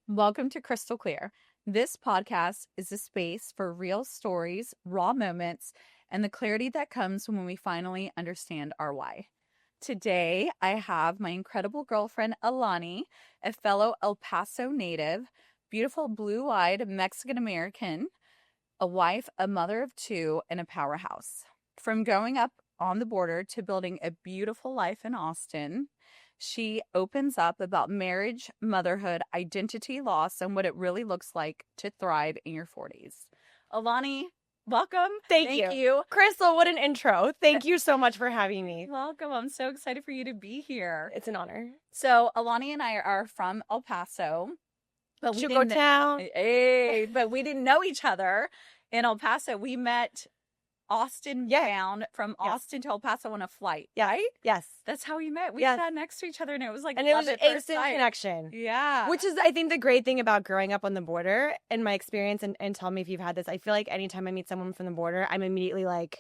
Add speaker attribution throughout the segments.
Speaker 1: Welcome to Krystle Clear. This podcast is a space for real stories, raw moments, and the clarity that comes when we finally understand our why. Today, I have my incredible girlfriend, Alani, a fellow El Paso native, beautiful blue-eyed Mexican American, a wife, a mother of two, and a powerhouse. From growing up on the border to building a beautiful life in Austin, she opens up about marriage, motherhood, identity loss, and what it really looks like to thrive in your 40s. Alani, welcome.
Speaker 2: Thank you. Krystle, what an intro. Thank you so much for having me.
Speaker 1: Welcome. I'm so excited for you to be here.
Speaker 2: It's an honor.
Speaker 1: So, Alani and I are from El Paso. But we
Speaker 2: Chico Town.
Speaker 1: But we didn't know each other in El Paso. We met Austin bound from Austin to El Paso on a flight, right?
Speaker 2: Yes.
Speaker 1: That's how we met. We sat next to each other and it was like,
Speaker 2: and it was an instant connection.
Speaker 1: Yeah.
Speaker 2: Which is, I think, the great thing about growing up on the border and my experience, and tell me if you've had this. I feel like anytime I meet someone from the border, I'm immediately like,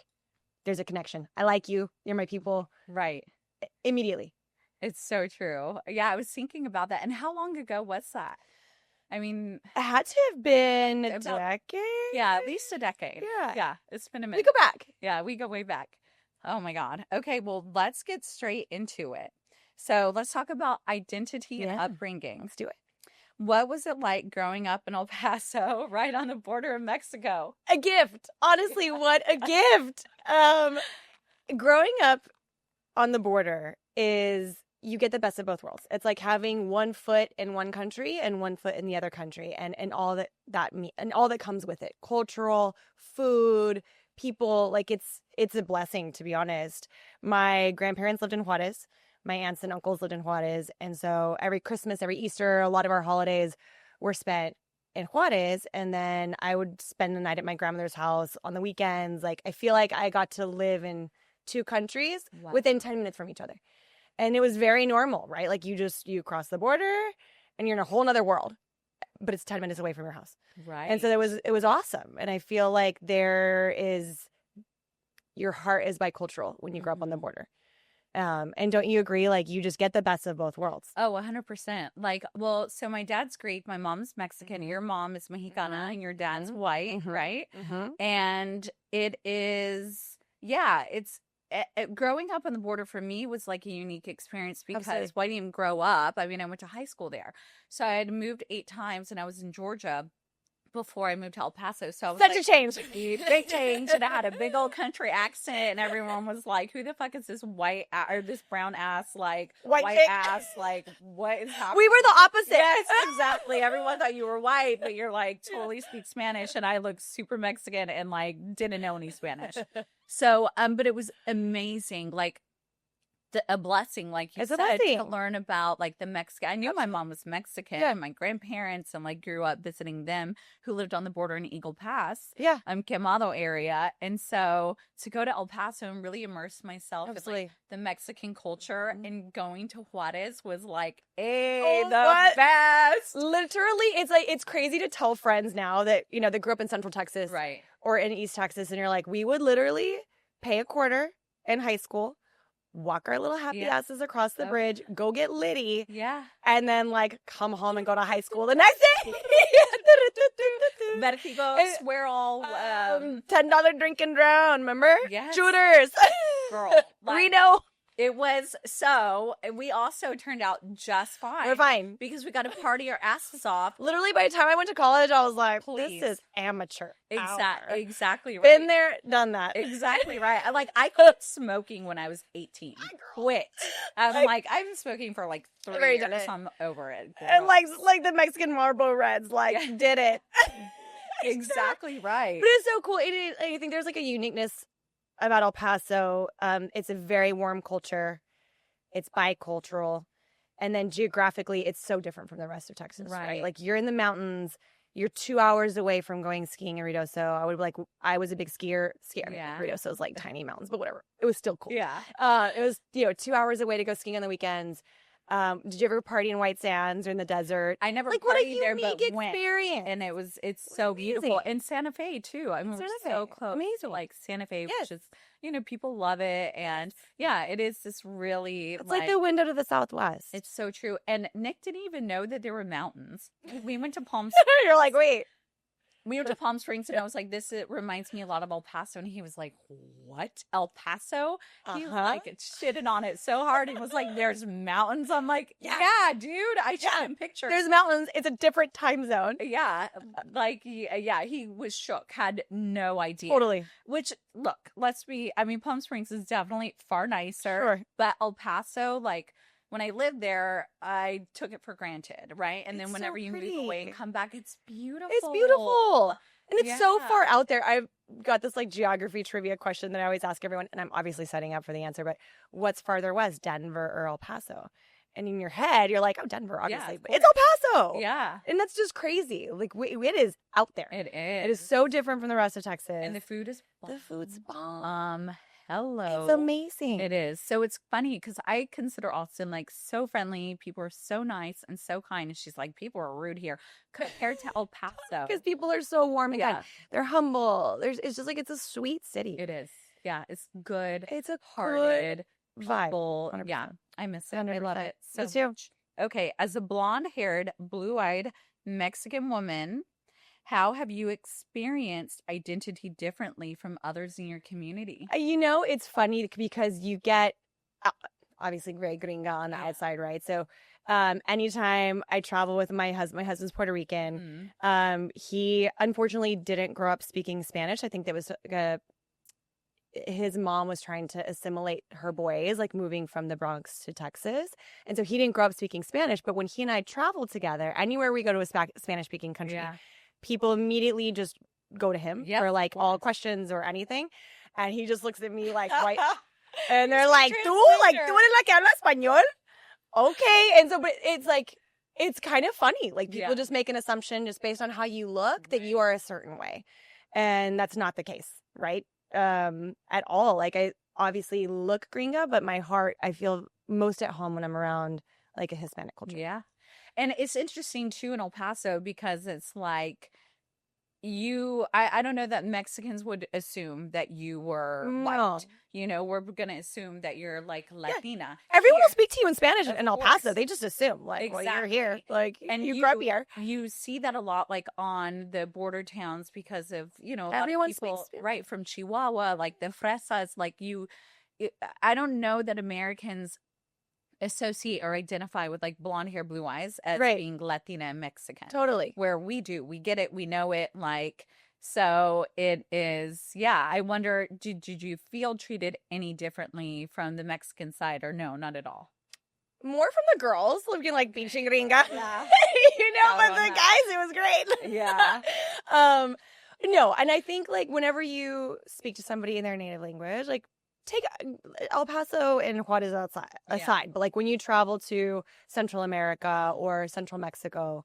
Speaker 2: there's a connection. I like you. You're my people.
Speaker 1: Right.
Speaker 2: Immediately.
Speaker 1: It's so true. Yeah, I was thinking about that. And how long ago was that? I mean,
Speaker 2: it had to have been a decade.
Speaker 1: Yeah, at least a decade.
Speaker 2: Yeah.
Speaker 1: Yeah, it's been a minute.
Speaker 2: We go back.
Speaker 1: Yeah, we go way back. Oh my God. Okay, well, let's get straight into it. So let's talk about identity and upbringing.
Speaker 2: Let's do it.
Speaker 1: What was it like growing up in El Paso, right on the border of Mexico?
Speaker 2: A gift. Honestly, what a gift. Growing up on the border is, you get the best of both worlds. It's like having one foot in one country and one foot in the other country, and all that comes with it. Cultural, food, people. Like it's a blessing, to be honest. My grandparents lived in Juarez. My aunts and uncles lived in Juarez, and so every Christmas, every Easter, a lot of our holidays were spent in Juarez, and then I would spend the night at my grandmother's house on the weekends. Like, I feel like I got to live in two countries within 10 minutes from each other. And it was very normal, right? Like, you cross the border and you're in a whole nother world, but it's 10 minutes away from your house.
Speaker 1: Right.
Speaker 2: And so it was awesome. And I feel like your heart is bicultural when you grow up on the border. And don't you agree? Like, you just get the best of both worlds.
Speaker 1: Oh, 100%. Like, well, so my dad's Greek, my mom's Mexican, your mom is Mexicana, and your dad's white, right?
Speaker 2: Mm-hmm.
Speaker 1: And it is, growing up on the border for me was like a unique experience because I didn't even grow up. I mean, I went to high school there. So I had moved 8 times and I was in Georgia before I moved to El Paso. So I was
Speaker 2: a change.
Speaker 1: Big change. And I had a big old country accent and everyone was like, who the fuck is this or this brown ass, like white ass, like what is happening?
Speaker 2: We were the opposite.
Speaker 1: Yes, exactly. Everyone thought you were white, but you're like totally speak Spanish, and I look super Mexican and like didn't know any Spanish. So, but it was amazing. Like, a blessing, like you said, to learn about like the Mexican. I knew my mom was Mexican, and my grandparents, and like grew up visiting them, who lived on the border in Eagle Pass, Quemado area. And so to go to El Paso and really immerse myself in like the Mexican culture, and going to Juarez was like, the best.
Speaker 2: Literally, it's crazy to tell friends now that, they grew up in Central Texas,
Speaker 1: right,
Speaker 2: or in East Texas, and you're like, we would literally pay a quarter in high school, walk our little happy asses across the bridge, go get litty, and then like come home and go to high school the next day.
Speaker 1: Vertigo, swear all,
Speaker 2: $10 drink and drown, remember?
Speaker 1: Yes.
Speaker 2: Shooters.
Speaker 1: Girl.
Speaker 2: Reno.
Speaker 1: It was so, we also turned out just fine.
Speaker 2: We're fine.
Speaker 1: Because we got to party our asses off.
Speaker 2: Literally, by the time I went to college, I was like, this is amateur.
Speaker 1: Exactly right.
Speaker 2: Been there, done that.
Speaker 1: Exactly right. I quit smoking when I was 18. Quit. I'm like, I've been smoking for like 3 years. So I'm over it. Girl.
Speaker 2: And like the Mexican Marlboro Reds, did it.
Speaker 1: Exactly right.
Speaker 2: But it's so cool. I think there's like a uniqueness about El Paso. It's a very warm culture. It's bicultural. And then geographically, it's so different from the rest of Texas, right? Like, you're in the mountains. You're 2 hours away from going skiing in Ruidoso. I was a big skier.
Speaker 1: Yeah.
Speaker 2: Ruidoso's like tiny mountains, but whatever. It was still cool.
Speaker 1: Yeah.
Speaker 2: It was, 2 hours away to go skiing on the weekends. Did you ever party in White Sands or in the desert?
Speaker 1: I never
Speaker 2: Like, what a
Speaker 1: partied there, but
Speaker 2: unique
Speaker 1: went.
Speaker 2: experience.
Speaker 1: And it's so beautiful.
Speaker 2: Amazing.
Speaker 1: And Santa Fe too. I mean, we're
Speaker 2: Santa
Speaker 1: so
Speaker 2: Fe.
Speaker 1: close to
Speaker 2: Amazing.
Speaker 1: like Santa Fe,
Speaker 2: Yes.
Speaker 1: which is, people love it. And yeah, it is this really
Speaker 2: It's like the window to the Southwest.
Speaker 1: it's so true. And Nick didn't even know that there were mountains. We went to Palm
Speaker 2: You're like, wait.
Speaker 1: We went to Palm Springs, and I was like, it reminds me a lot of El Paso. And he was like, what? El Paso? He was like, shitted on it so hard. He was like, there's mountains. I'm like, yeah dude. I showed him pictures.
Speaker 2: There's mountains. It's a different time zone.
Speaker 1: Yeah. Like, he was shook, had no idea.
Speaker 2: Totally.
Speaker 1: Which, look, Palm Springs is definitely far nicer.
Speaker 2: Sure.
Speaker 1: But El Paso, like, when I lived there, I took it for granted, right? And then whenever you move away and come back, it's beautiful.
Speaker 2: It's beautiful. And it's so far out there. I've got this like geography trivia question that I always ask everyone, and I'm obviously setting up for the answer, but what's farther west, Denver or El Paso? And in your head, you're like, oh, Denver, obviously. But it's El Paso.
Speaker 1: Yeah.
Speaker 2: And that's just crazy. Like, it is out there.
Speaker 1: It is.
Speaker 2: It is so different from the rest of Texas.
Speaker 1: And the food is bomb.
Speaker 2: The food's bomb.
Speaker 1: Hello.
Speaker 2: It's amazing.
Speaker 1: It is. So it's funny because I consider Austin like so friendly. People are so nice and so kind. And she's like, people are rude here compared to El Paso.
Speaker 2: Because people are so warm and kind. They're humble. It's just like, it's a sweet city.
Speaker 1: It is. Yeah. It's good.
Speaker 2: It's a
Speaker 1: hearted
Speaker 2: vibe.
Speaker 1: People.
Speaker 2: 100%.
Speaker 1: I miss it.
Speaker 2: 100%.
Speaker 1: I love it so
Speaker 2: Me too.
Speaker 1: much. Okay. As a blonde-haired, blue-eyed Mexican woman, how have you experienced identity differently from others in your community?
Speaker 2: It's funny because you get, obviously, very gringa on the outside, right? So anytime I travel with my husband's Puerto Rican. He unfortunately didn't grow up speaking Spanish. I think that was his mom was trying to assimilate her boys, like moving from the Bronx to Texas. And so he didn't grow up speaking Spanish. But when he and I traveled together, anywhere we go to a Spanish-speaking country, people immediately just go to him for like all questions or anything. And he just looks at me like white. And they're like, tú eres la que habla español? Okay. And so, but it's like, it's kind of funny. Like people just make an assumption just based on how you look that you are a certain way. And that's not the case, right? At all. Like I obviously look gringa, but my heart, I feel most at home when I'm around like a Hispanic culture.
Speaker 1: Yeah. And it's interesting too in El Paso because it's like I don't know that Mexicans would assume that you were white. We're going to assume that you're like Latina.
Speaker 2: Everyone will speak to you in Spanish in El Paso. They just assume like, well, you're here. Like,
Speaker 1: and
Speaker 2: you grew up here.
Speaker 1: You see that a lot like on the border towns because of,
Speaker 2: everyone
Speaker 1: people,
Speaker 2: speaks
Speaker 1: right, from Chihuahua, like the fresas, like I don't know that Americans associate or identify with like blonde hair, blue eyes as being Latina and Mexican.
Speaker 2: Totally.
Speaker 1: Where we do. We get it. We know it. Like, so it is, I wonder, did you feel treated any differently from the Mexican side or no, not at all?
Speaker 2: More from the girls looking like beaching gringa.
Speaker 1: Yeah.
Speaker 2: But the guys, it was great.
Speaker 1: Yeah.
Speaker 2: No, and I think like whenever you speak to somebody in their native language, like take El Paso and Juarez aside, but like when you travel to Central America or Central Mexico,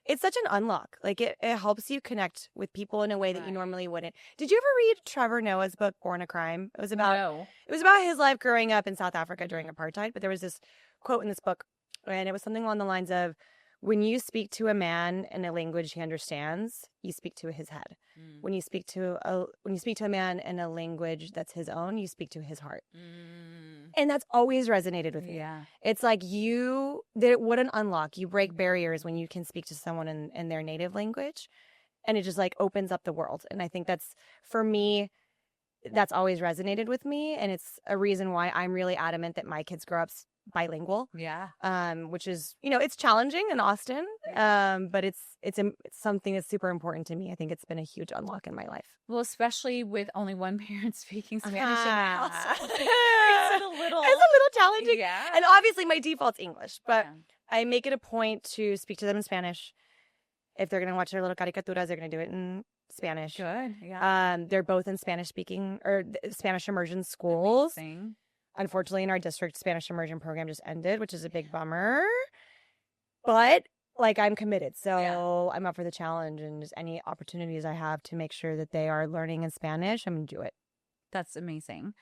Speaker 2: it's such an unlock. Like it helps you connect with people in a way that you normally wouldn't. Did you ever read Trevor Noah's book, Born a Crime? It was about his life growing up in South Africa during apartheid. But there was this quote in this book, and it was something along the lines of, when you speak to a man in a language he understands, you speak to his head. When you speak to a man in a language that's his own, you speak to his heart. And that's always resonated with me. Yeah. It's like what an unlock. You break barriers when you can speak to someone in their native language, and it just like opens up the world. And I think that's, for me, that's always resonated with me. And it's a reason why I'm really adamant that my kids grow up bilingual. Yeah. Which is, it's challenging in Austin. But it's something that's super important to me. I think it's been a huge unlock in my life.
Speaker 1: Well, especially with only one parent speaking Spanish in the house.
Speaker 2: It's a little challenging. Yeah. And obviously my default's English, but I make it a point to speak to them in Spanish. If they're going to watch their little caricaturas, they're going to do it in Spanish.
Speaker 1: Good. Yeah.
Speaker 2: They're both in Spanish speaking or Spanish immersion schools.
Speaker 1: Amazing.
Speaker 2: Unfortunately, in our district, Spanish immersion program just ended, which is a big bummer. But like, I'm committed, so I'm up for the challenge, and just any opportunities I have to make sure that they are learning in Spanish, I'm gonna do it.
Speaker 1: That's amazing.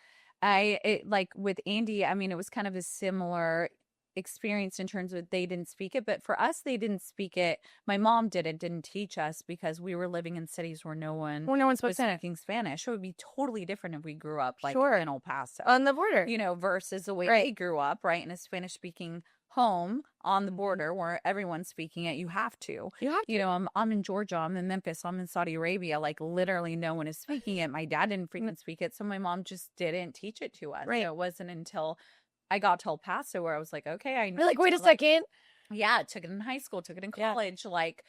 Speaker 1: Like with Andi, I mean, it was kind of a similar. experienced in terms of they didn't speak it, but for us, they didn't speak it. My mom didn't teach us because we were living in cities where no one
Speaker 2: spoke
Speaker 1: was
Speaker 2: Spanish.
Speaker 1: speaking Spanish. It would be totally different if we grew up like
Speaker 2: Sure.
Speaker 1: in El Paso.
Speaker 2: On the border.
Speaker 1: You know, versus the way
Speaker 2: Right.
Speaker 1: they grew up, right? In a Spanish speaking home on the border where everyone's speaking it. You have to.
Speaker 2: You have to.
Speaker 1: You know, I'm in Georgia, I'm in Memphis, I'm in Saudi Arabia. Like literally no one is speaking it. My dad didn't freaking speak it. So my mom just didn't teach it to us.
Speaker 2: Right.
Speaker 1: So it wasn't until I got to El Paso where I was like, okay, I
Speaker 2: You're like, wait a
Speaker 1: to,
Speaker 2: second.
Speaker 1: yeah, took it in high school, took it in
Speaker 2: Yeah.
Speaker 1: college. Like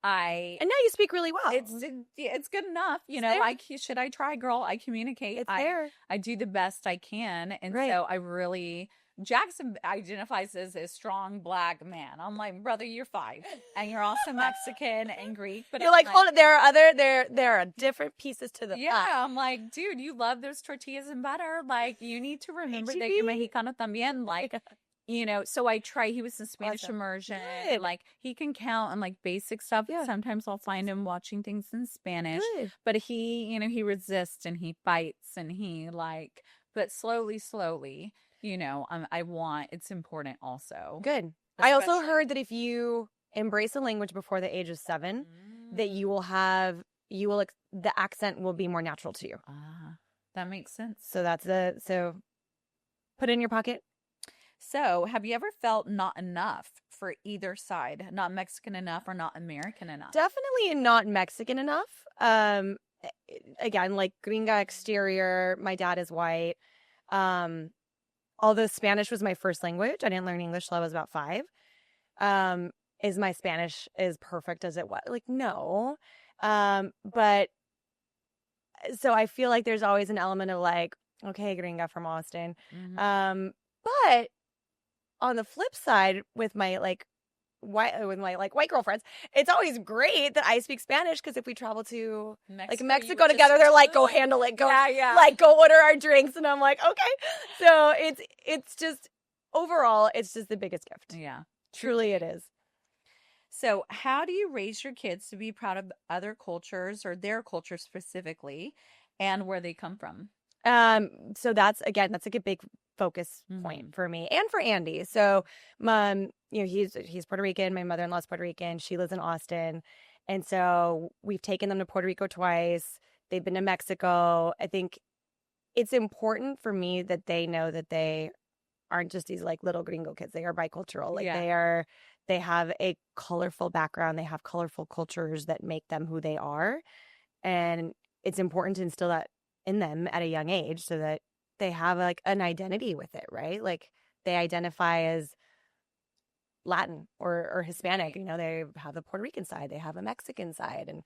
Speaker 2: And now you speak really well.
Speaker 1: it's good enough. You
Speaker 2: It's
Speaker 1: know,
Speaker 2: there.
Speaker 1: like should I try, girl? I communicate.
Speaker 2: It's there.
Speaker 1: I do the best I can. And
Speaker 2: Right.
Speaker 1: so I really Jackson identifies as a strong black man. I'm like, brother, you're 5 and you're also Mexican and Greek. But
Speaker 2: You're
Speaker 1: I'm
Speaker 2: like, hold it. There are different pieces to the
Speaker 1: yeah,
Speaker 2: pie.
Speaker 1: I'm like, dude, you love those tortillas and butter. Like, you need to remember that
Speaker 2: HEB.
Speaker 1: you're Mexicano también. Like, you know, so I try. He was in Spanish
Speaker 2: Awesome.
Speaker 1: immersion.
Speaker 2: Good.
Speaker 1: Like, he can count and like basic stuff.
Speaker 2: Yeah.
Speaker 1: Sometimes I'll find him watching things in Spanish.
Speaker 2: Good.
Speaker 1: But he, you know, he resists and he fights and he like, but slowly, you know, it's important also.
Speaker 2: Good. I also
Speaker 1: Especially-
Speaker 2: heard that if you embrace a language before the age of 7, that the accent will be more natural to you.
Speaker 1: That makes sense.
Speaker 2: So put it in your pocket.
Speaker 1: So, have you ever felt not enough for either side? Not Mexican enough or not American enough?
Speaker 2: Definitely not Mexican enough. Again, like gringa exterior. My dad is white. Although Spanish was my first language, I didn't learn English till I was about 5. Is my Spanish as perfect as it was? Like, no. But so I feel like there's always an element of like, okay, gringa from Austin.
Speaker 1: Mhm.
Speaker 2: But on the flip side, with my white girlfriends, it's always great that I speak Spanish because if we travel to Mexico
Speaker 1: you
Speaker 2: together,
Speaker 1: just-
Speaker 2: they're like, go handle it, go
Speaker 1: Yeah.
Speaker 2: like go order our drinks, and I'm like, okay. So it's just overall, it's just the biggest gift.
Speaker 1: Yeah.
Speaker 2: Truly, it is.
Speaker 1: So, how do you raise your kids to be proud of other cultures or their culture specifically and where they come from?
Speaker 2: So that's like a big focus point for me and for Andi. So, you know, he's Puerto Rican. My mother-in-law's Puerto Rican. She lives in Austin. And so we've taken them to Puerto Rico twice. They've been to Mexico. I think it's important for me that they know that they aren't just these like little gringo kids. They are bicultural. Like they have a colorful background. They have colorful cultures that make them who they are. And it's important to instill that in them at a young age so that they have like an identity with it, right? Like they identify as Latin or Hispanic. You know, they have a Puerto Rican side, they have a Mexican side, and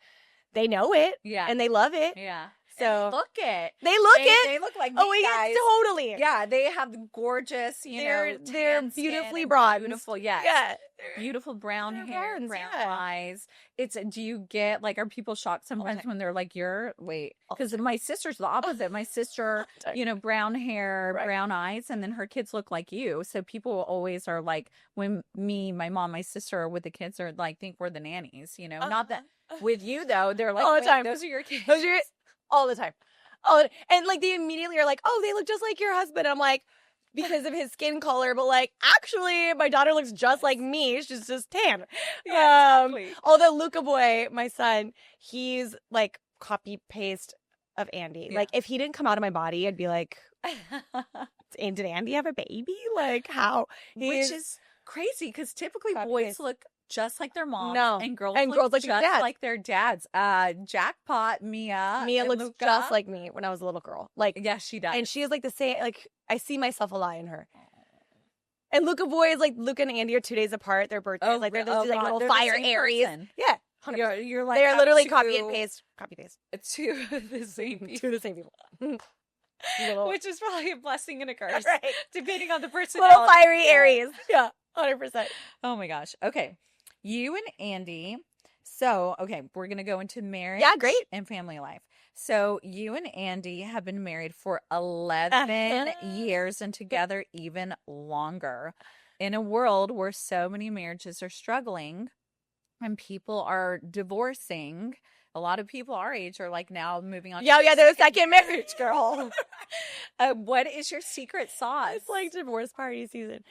Speaker 2: they know it.
Speaker 1: Yeah.
Speaker 2: And they love it.
Speaker 1: Yeah.
Speaker 2: So
Speaker 1: and look it.
Speaker 2: They look it.
Speaker 1: They look like
Speaker 2: Oh
Speaker 1: me,
Speaker 2: yeah,
Speaker 1: guys.
Speaker 2: totally.
Speaker 1: Yeah, they have gorgeous,
Speaker 2: They're
Speaker 1: tan
Speaker 2: beautifully
Speaker 1: skin and
Speaker 2: bronzed.
Speaker 1: beautiful, yes.
Speaker 2: Yeah.
Speaker 1: Beautiful brown
Speaker 2: They're
Speaker 1: hair,
Speaker 2: bronze,
Speaker 1: brown
Speaker 2: yeah.
Speaker 1: eyes. Do you get like, are people shocked sometimes when they're like, because my sister's the opposite. My sister, you know, brown hair, brown eyes, and then her kids look like you. So people always are like, when me, my mom, my sister with the kids are like, think we're the nannies, you know, not that with you though. They're like,
Speaker 2: all the time.
Speaker 1: Those are your kids.
Speaker 2: Those are all the time. Oh, and like they immediately are like, oh, they look just like your husband. I'm like, because of his skin color, but like actually my daughter looks just like me. She's just tan.
Speaker 1: Yeah, exactly.
Speaker 2: Although Luca boy, my son, he's like copy paste of Andi.
Speaker 1: Yeah.
Speaker 2: Like if he didn't come out of my body, I'd be like, and did Andi have a baby? Like how?
Speaker 1: Which is crazy because typically boys look just like their mom.
Speaker 2: No.
Speaker 1: And girls
Speaker 2: look
Speaker 1: just
Speaker 2: like dad.
Speaker 1: like their dads. Jackpot, Mia
Speaker 2: looks
Speaker 1: Luca.
Speaker 2: just like me when I was a little girl. Like
Speaker 1: yeah, she does.
Speaker 2: and she is like the same. Like I see myself a lot in her. And Luca boy is like Luca and Andy are 2 days apart. Their birthdays, like they're those like little
Speaker 1: they're the
Speaker 2: fire
Speaker 1: same
Speaker 2: Aries.
Speaker 1: person.
Speaker 2: Yeah,
Speaker 1: You're like
Speaker 2: they're literally
Speaker 1: to
Speaker 2: copy paste
Speaker 1: to the same people.
Speaker 2: to the same people.
Speaker 1: Which is probably a blessing and a curse,
Speaker 2: Right.
Speaker 1: depending on the personality.
Speaker 2: Little fiery Aries. Yeah, 100%.
Speaker 1: Oh my gosh. Okay, you and Andi. So, okay, we're going to go into marriage
Speaker 2: Yeah, great.
Speaker 1: and family life. So, you and Andi have been married for 11 years and together even longer. In a world where so many marriages are struggling and people are divorcing, a lot of people our age are like now moving on.
Speaker 2: Yeah, they're the second marriage, girl.
Speaker 1: What is your secret sauce?
Speaker 2: It's like divorce party season.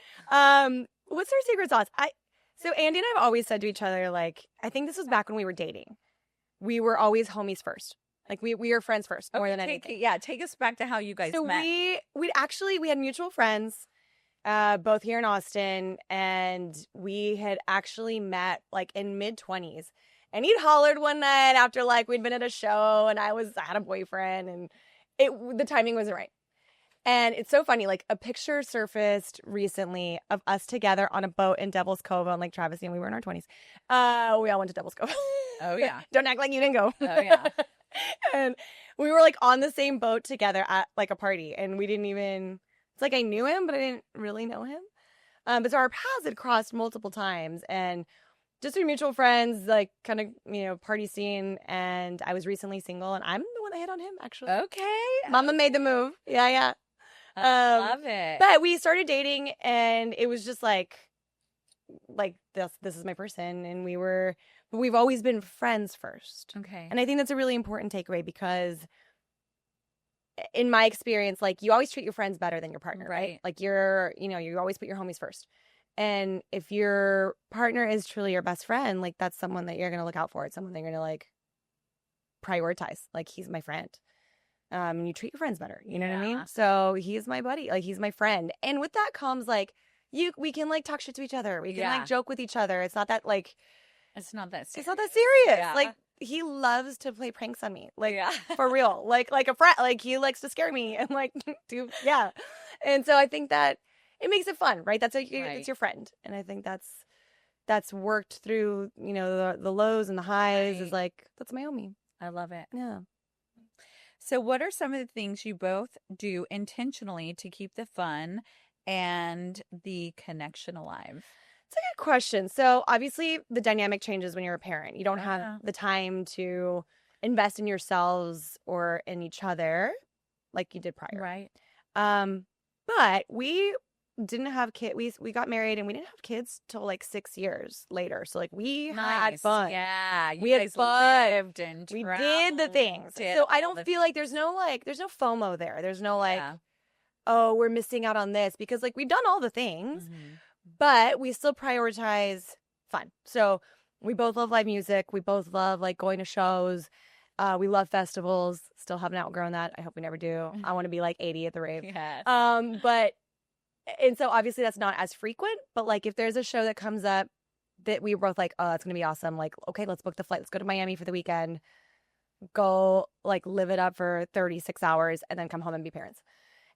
Speaker 2: What's our secret sauce? So Andi and I have always said to each other, like, I think this was back when we were dating. We were always homies first. Like we were friends first more than anything.
Speaker 1: Yeah, take us back to how you guys
Speaker 2: so
Speaker 1: met.
Speaker 2: we had mutual friends, both here in Austin, and we had actually met like in mid-20s. And he'd hollered one night after like we'd been at a show, and I had a boyfriend, and the timing wasn't right. And it's so funny, like a picture surfaced recently of us together on a boat in Devil's Cove on Lake Travis, and we were in our 20s. We all went to Devil's Cove.
Speaker 1: Oh yeah.
Speaker 2: Don't act like you didn't go.
Speaker 1: Oh yeah.
Speaker 2: And we were like on the same boat together at like a party, and we didn't even, it's like I knew him, but I didn't really know him. But so our paths had crossed multiple times, and just through mutual friends, like kind of, party scene. And I was recently single, and I'm the one that hit on him, actually.
Speaker 1: Okay.
Speaker 2: Mama made the move. Yeah.
Speaker 1: I love it.
Speaker 2: But we started dating, and it was just like this is my person, and we've always been friends first.
Speaker 1: Okay.
Speaker 2: And I think that's a really important takeaway, because in my experience, like you always treat your friends better than your partner, right? Like you always put your homies first. And if your partner is truly your best friend, like that's someone that you're going to look out for. It's someone that you're going to like prioritize. Like he's my friend. And you treat your friends better. You know what I mean? So he's my buddy. Like he's my friend. And with that comes like we can like talk shit to each other. We can like joke with each other. It's not that like
Speaker 1: it's not that serious.
Speaker 2: It's not that serious.
Speaker 1: Yeah.
Speaker 2: Like he loves to play pranks on me. Like for real. Like a friend. Like he likes to scare me and like And so I think that it makes it fun, right? That's it's your friend. And I think that's worked through, the lows and the highs is like, that's my homie.
Speaker 1: I love it.
Speaker 2: Yeah.
Speaker 1: So what are some of the things you both do intentionally to keep the fun and the connection alive?
Speaker 2: It's a good question. So obviously the dynamic changes when you're a parent. You don't have the time to invest in yourselves or in each other like you did prior.
Speaker 1: Right.
Speaker 2: But we didn't have kids. We got married, and we didn't have kids till like 6 years later. So like we had fun.
Speaker 1: Yeah,
Speaker 2: we had fun.
Speaker 1: Lived and
Speaker 2: we did the things. So I don't feel like there's no FOMO there. There's no like, oh, we're missing out on this, because like we've done all the things, but we still prioritize fun. So we both love live music. We both love like going to shows. We love festivals. Still haven't outgrown that. I hope we never do. I want to be like 80 at the rave.
Speaker 1: Yes.
Speaker 2: And so obviously that's not as frequent, but like if there's a show that comes up that we were both like, oh, that's going to be awesome. Like, okay, let's book the flight. Let's go to Miami for the weekend. Go like live it up for 36 hours and then come home and be parents.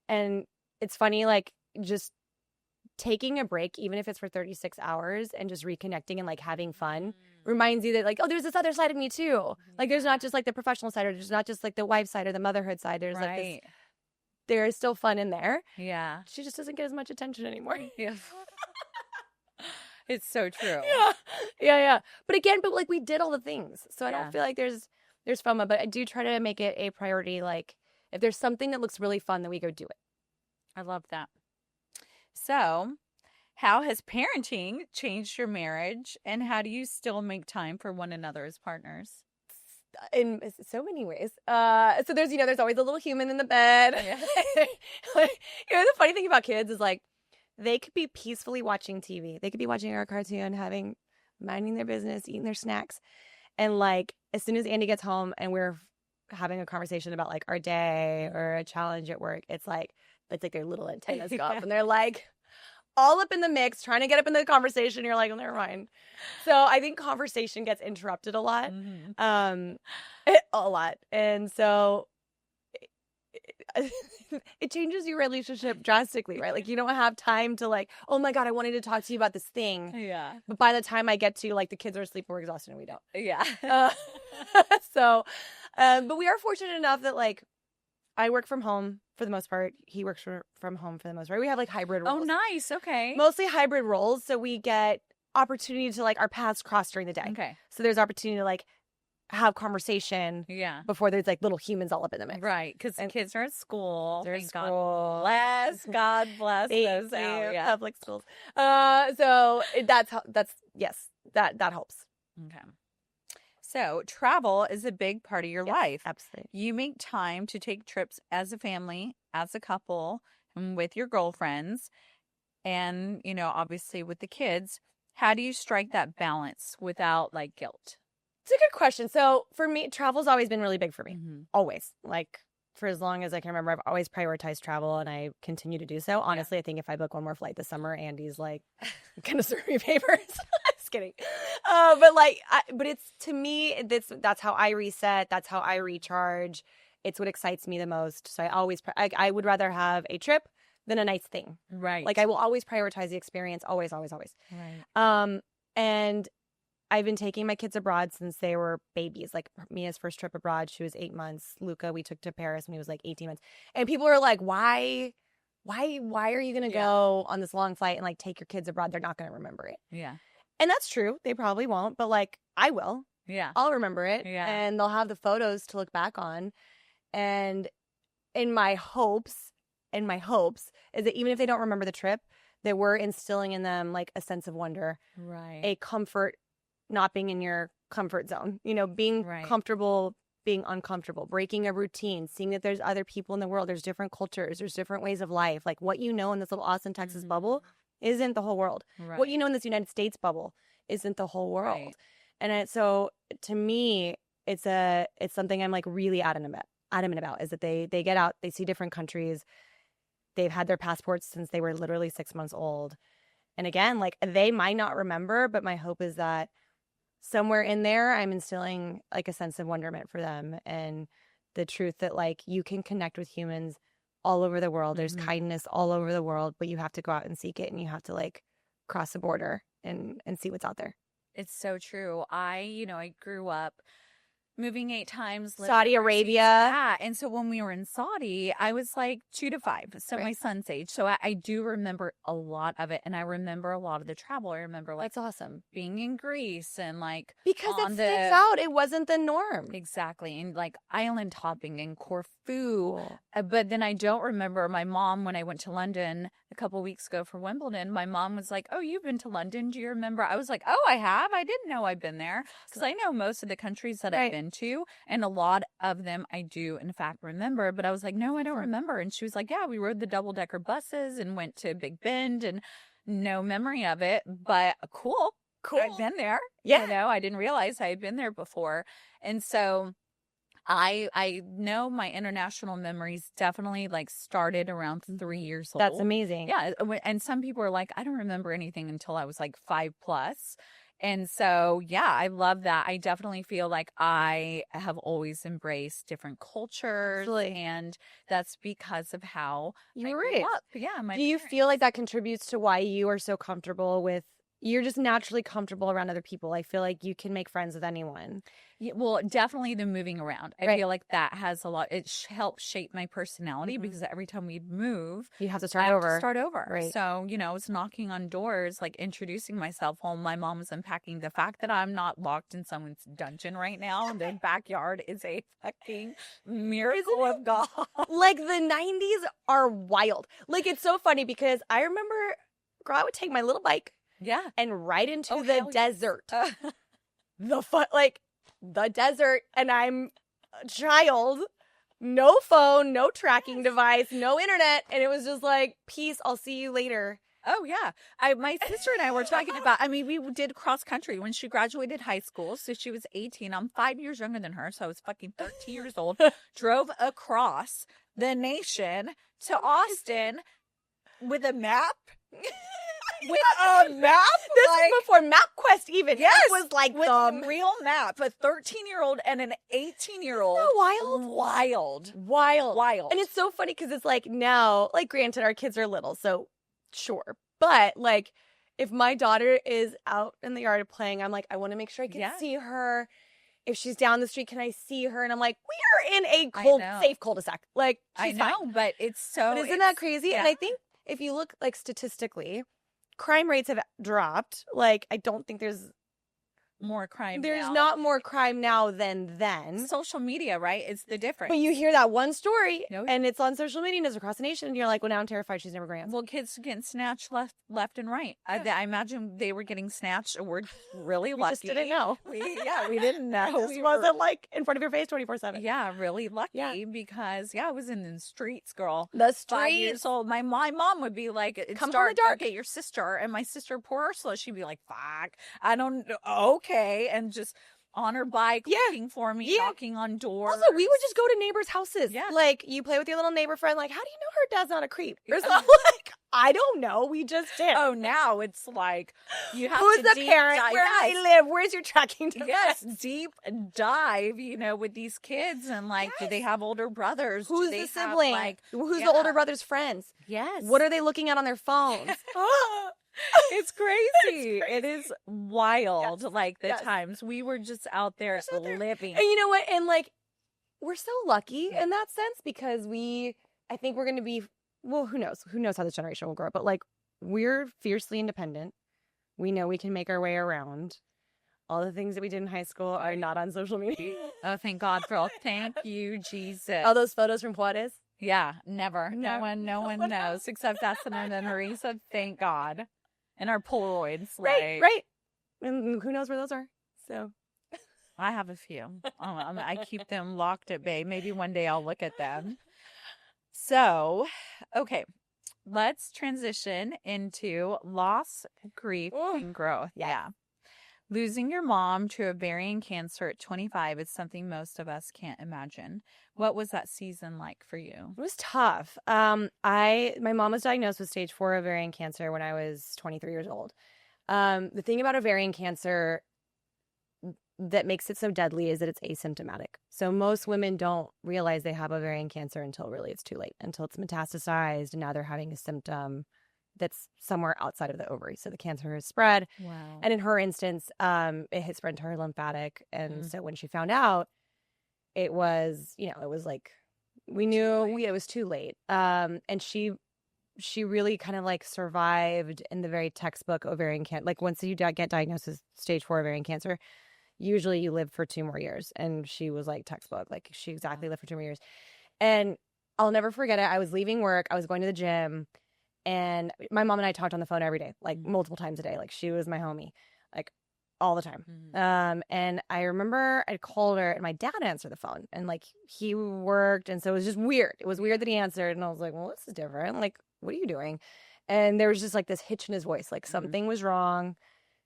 Speaker 2: And it's funny, like just taking a break, even if it's for 36 hours and just reconnecting and like having fun reminds you that like, oh, there's this other side of me too. Like there's not just like the professional side, or there's not just like the wife side or the motherhood side. There's like this, there is still fun in there.
Speaker 1: Yeah.
Speaker 2: She just doesn't get as much attention anymore.
Speaker 1: Yeah. It's so true.
Speaker 2: Yeah. But like we did all the things. So I don't feel like there's FOMO, but I do try to make it a priority. Like if there's something that looks really fun, then we go do it.
Speaker 1: I love that. So how has parenting changed your marriage, and how do you still make time for one another as partners?
Speaker 2: In so many ways. So there's always a little human in the bed. Like, the funny thing about kids is like they could be peacefully watching TV. They could be watching our cartoon, minding their business, eating their snacks. And like as soon as Andi gets home and we're having a conversation about like our day or a challenge at work, it's like their little antennas go up and they're like all up in the mix, trying to get up in the conversation. You're like, oh, never mind. So I think conversation gets interrupted a lot, a lot. And so it changes your relationship drastically, right? Like you don't have time to like, oh my God, I wanted to talk to you about this thing.
Speaker 1: Yeah.
Speaker 2: But by the time I get to like the kids are asleep, we're exhausted and we don't.
Speaker 1: Yeah.
Speaker 2: But we are fortunate enough that like I work from home for the most part. He works from home for the most part. We have like hybrid roles.
Speaker 1: Oh, nice. Okay.
Speaker 2: Mostly hybrid roles. So we get opportunity to like our paths cross during the day.
Speaker 1: Okay.
Speaker 2: So there's opportunity to like have conversation before there's like little humans all up in the mix.
Speaker 1: Right. Because kids are at school.
Speaker 2: They're
Speaker 1: Thank
Speaker 2: at school.
Speaker 1: God bless those
Speaker 2: public schools. So that helps.
Speaker 1: Okay. So travel is a big part of your life.
Speaker 2: Absolutely.
Speaker 1: You make time to take trips as a family, as a couple, and with your girlfriends. and, obviously with the kids, how do you strike that balance without like guilt?
Speaker 2: It's a good question. So for me, travel's always been really big for me.
Speaker 1: Mm-hmm.
Speaker 2: Always. Like for as long as I can remember, I've always prioritized travel and I continue to do so. Honestly, I think if I book one more flight this summer, Andy's like going to serve me papers. Just kidding. But it's, to me, that's how I reset. That's how I recharge. It's what excites me the most. So I would rather have a trip than a nice thing.
Speaker 1: Right.
Speaker 2: Like I will always prioritize the experience. Always, always, always.
Speaker 1: Right.
Speaker 2: And I've been taking my kids abroad since they were babies. Like Mia's first trip abroad, she was 8 months. Luca, we took to Paris when he was like 18 months. And people are like, why are you going to go on this long flight and like take your kids abroad? They're not going to remember it.
Speaker 1: Yeah.
Speaker 2: And that's true. They probably won't, but like I will.
Speaker 1: Yeah.
Speaker 2: I'll remember it.
Speaker 1: Yeah.
Speaker 2: And they'll have the photos to look back on. And in my hopes is that even if they don't remember the trip, that we're instilling in them like a sense of wonder,
Speaker 1: right,
Speaker 2: a comfort, not being in your comfort zone, being
Speaker 1: right,
Speaker 2: comfortable, being uncomfortable, breaking a routine, seeing that there's other people in the world, there's different cultures, there's different ways of life. Like what in this little Austin, Texas bubble isn't the whole world.
Speaker 1: right.
Speaker 2: What in this United States bubble isn't the whole world.
Speaker 1: Right.
Speaker 2: And so to me, it's something I'm like really adamant about is that they get out, they see different countries. They've had their passports since they were literally 6 months old. And again, like they might not remember, but my hope is that somewhere in there, I'm instilling like a sense of wonderment for them and the truth that like you can connect with humans all over the world. There's kindness all over the world, but you have to go out and seek it and you have to like cross the border and see what's out there.
Speaker 1: It's so true. I grew up moving 8 times.
Speaker 2: Saudi Arabia.
Speaker 1: Yeah. And so when we were in Saudi, I was like 2 to 5, so my son's age. So I do remember a lot of it. And I remember a lot of the travel. I remember like
Speaker 2: that's awesome.
Speaker 1: Being in Greece and like
Speaker 2: because it sticks out. It wasn't the norm.
Speaker 1: Exactly. And like island hopping in Corfu.
Speaker 2: Cool.
Speaker 1: But then I don't remember my mom when I went to London a couple weeks ago for Wimbledon. My mom was like, "Oh, you've been to London? Do you remember?" I was like, "Oh, I have. I didn't know I'd been there." Because I know most of the countries that I've been to, and a lot of them I do in fact remember. But I was like, "No, I don't remember." And she was like, "Yeah, we rode the double-decker buses and went to Big Bend, and no memory of it, but cool. I've been there.
Speaker 2: Yeah,
Speaker 1: I didn't realize I had been there before." And so I know my international memories definitely like started around 3 years old.
Speaker 2: That's amazing.
Speaker 1: Yeah. And some people are like, I don't remember anything until I was like 5 plus. And so, yeah, I love that. I definitely feel like I have always embraced different cultures.
Speaker 2: Absolutely.
Speaker 1: And that's because of how
Speaker 2: you
Speaker 1: I
Speaker 2: were
Speaker 1: grew
Speaker 2: raised.
Speaker 1: up. Yeah.
Speaker 2: Do you feel like that contributes to why you are so comfortable with, you're just naturally comfortable around other people? I feel like you can make friends with anyone.
Speaker 1: Yeah, well, definitely the moving around. I feel like that has a lot. It helps shape my personality because every time we'd move,
Speaker 2: you have to start over.
Speaker 1: Right. So, I was knocking on doors, like introducing myself while my mom was unpacking. The fact that I'm not locked in someone's dungeon right now, the backyard is a fucking miracle of God.
Speaker 2: Like the 90s are wild. Like it's so funny because I remember, girl, I would take my little bike.
Speaker 1: Yeah.
Speaker 2: And right into the desert. The desert. And I'm a child. No phone, no tracking device, no internet. And it was just like, peace, I'll see you later.
Speaker 1: Oh, yeah. My sister and I were talking about, we did cross country when she graduated high school. So she was 18. I'm 5 years younger than her. So I was fucking 13 years old. Drove across the nation to Austin with a map. With a map?
Speaker 2: This was before MapQuest even.
Speaker 1: Yes.
Speaker 2: It was like
Speaker 1: with a real map. A 13-year-old and an 18-year-old.
Speaker 2: Isn't that wild? And it's so funny because it's like now, like granted, our kids are little, so sure. But like if my daughter is out in the yard playing, I'm like, I want to make sure I can see her. If she's down the street, can I see her? And I'm like, we are in a safe cul-de-sac. Like, she's fine.
Speaker 1: But it's so...
Speaker 2: But isn't that crazy? Yeah. And I think if you look like statistically, crime rates have dropped. Like, I don't think there's
Speaker 1: more crime
Speaker 2: There's
Speaker 1: now.
Speaker 2: not more crime now than then.
Speaker 1: Social media, right? It's the difference.
Speaker 2: But you hear that one story,
Speaker 1: No.
Speaker 2: and it's on social media and it's across the nation, and you're like, well, now I'm terrified she's never going to answer.
Speaker 1: Well, kids getting snatched left and right. I imagine they were getting snatched, or we're really lucky.
Speaker 2: We just didn't know.
Speaker 1: We didn't know.
Speaker 2: This wasn't like in front of your face 24/7.
Speaker 1: Yeah, really lucky because I was in the streets, girl.
Speaker 2: The
Speaker 1: 5 years
Speaker 2: streets.
Speaker 1: old. My mom would be like, "It's
Speaker 2: Come from
Speaker 1: dark,
Speaker 2: the dark.
Speaker 1: Get your sister." And my sister, poor Ursula, she'd be like, "Fuck, I don't know." Okay, and just on her bike, looking for me, knocking on doors.
Speaker 2: Also, we would just go to neighbors' houses.
Speaker 1: Yeah.
Speaker 2: Like, you play with your little neighbor friend. Like, how do you know her dad's not a creep? Or something. Like, I don't know. We just did.
Speaker 1: Oh, now it's like you have
Speaker 2: Who's
Speaker 1: to
Speaker 2: the
Speaker 1: deep
Speaker 2: parent?
Speaker 1: dive.
Speaker 2: Where do they live? Where's your tracking device?
Speaker 1: Yes, deep dive, with these kids and like, do they have older brothers?
Speaker 2: Who's
Speaker 1: Do they
Speaker 2: the sibling?
Speaker 1: Have,
Speaker 2: Who's the older brother's friends?
Speaker 1: Yes.
Speaker 2: What are they looking at on their phones?
Speaker 1: It's crazy. It is wild.
Speaker 2: Yes.
Speaker 1: Like the times we were just out there living.
Speaker 2: And you know what? And like, we're so lucky in that sense because I think we're going to be, well, who knows? Who knows how this generation will grow up? But like, we're fiercely independent. We know we can make our way around. All the things that we did in high school are not on social media.
Speaker 1: Oh, thank God, girl. Thank you, Jesus.
Speaker 2: All those photos from Juarez?
Speaker 1: Yeah, never. No one knows except Dustin and then Marisa. Thank God. And our Polaroids.
Speaker 2: Right. And who knows where those are? So
Speaker 1: I have a few. I keep them locked at bay. Maybe one day I'll look at them. So, okay. Let's transition into loss, grief, and growth. Yeah. Losing your mom to ovarian cancer at 25 is something most of us can't imagine. What was that season like for you?
Speaker 2: it was tough. My mom was diagnosed with stage 4 ovarian cancer when I was 23 years old. The thing about ovarian cancer that makes it so deadly is that it's asymptomatic. So most women don't realize they have ovarian cancer until really it's too late, until it's metastasized and now they're having a symptom that's somewhere outside of the ovary. So the cancer has spread.
Speaker 1: Wow.
Speaker 2: And in her instance, it had spread to her lymphatic. And so when she found out, it was, it was like, we knew it was too late. And she really kind of like survived in the very textbook ovarian cancer. Like once you get diagnosed with stage 4 ovarian cancer, usually you live for 2 more years. And she was like textbook, like she exactly lived for 2 more years. And I'll never forget it. I was leaving work. I was going to the gym. And my mom and I talked on the phone every day, like multiple times a day. Like she was my homie, like all the time. And I remember I called her and my dad answered the phone and like he worked. And so it was just weird. It was weird that he answered. And I was like, well, this is different. Like, what are you doing? And there was just like this hitch in his voice, like something was wrong.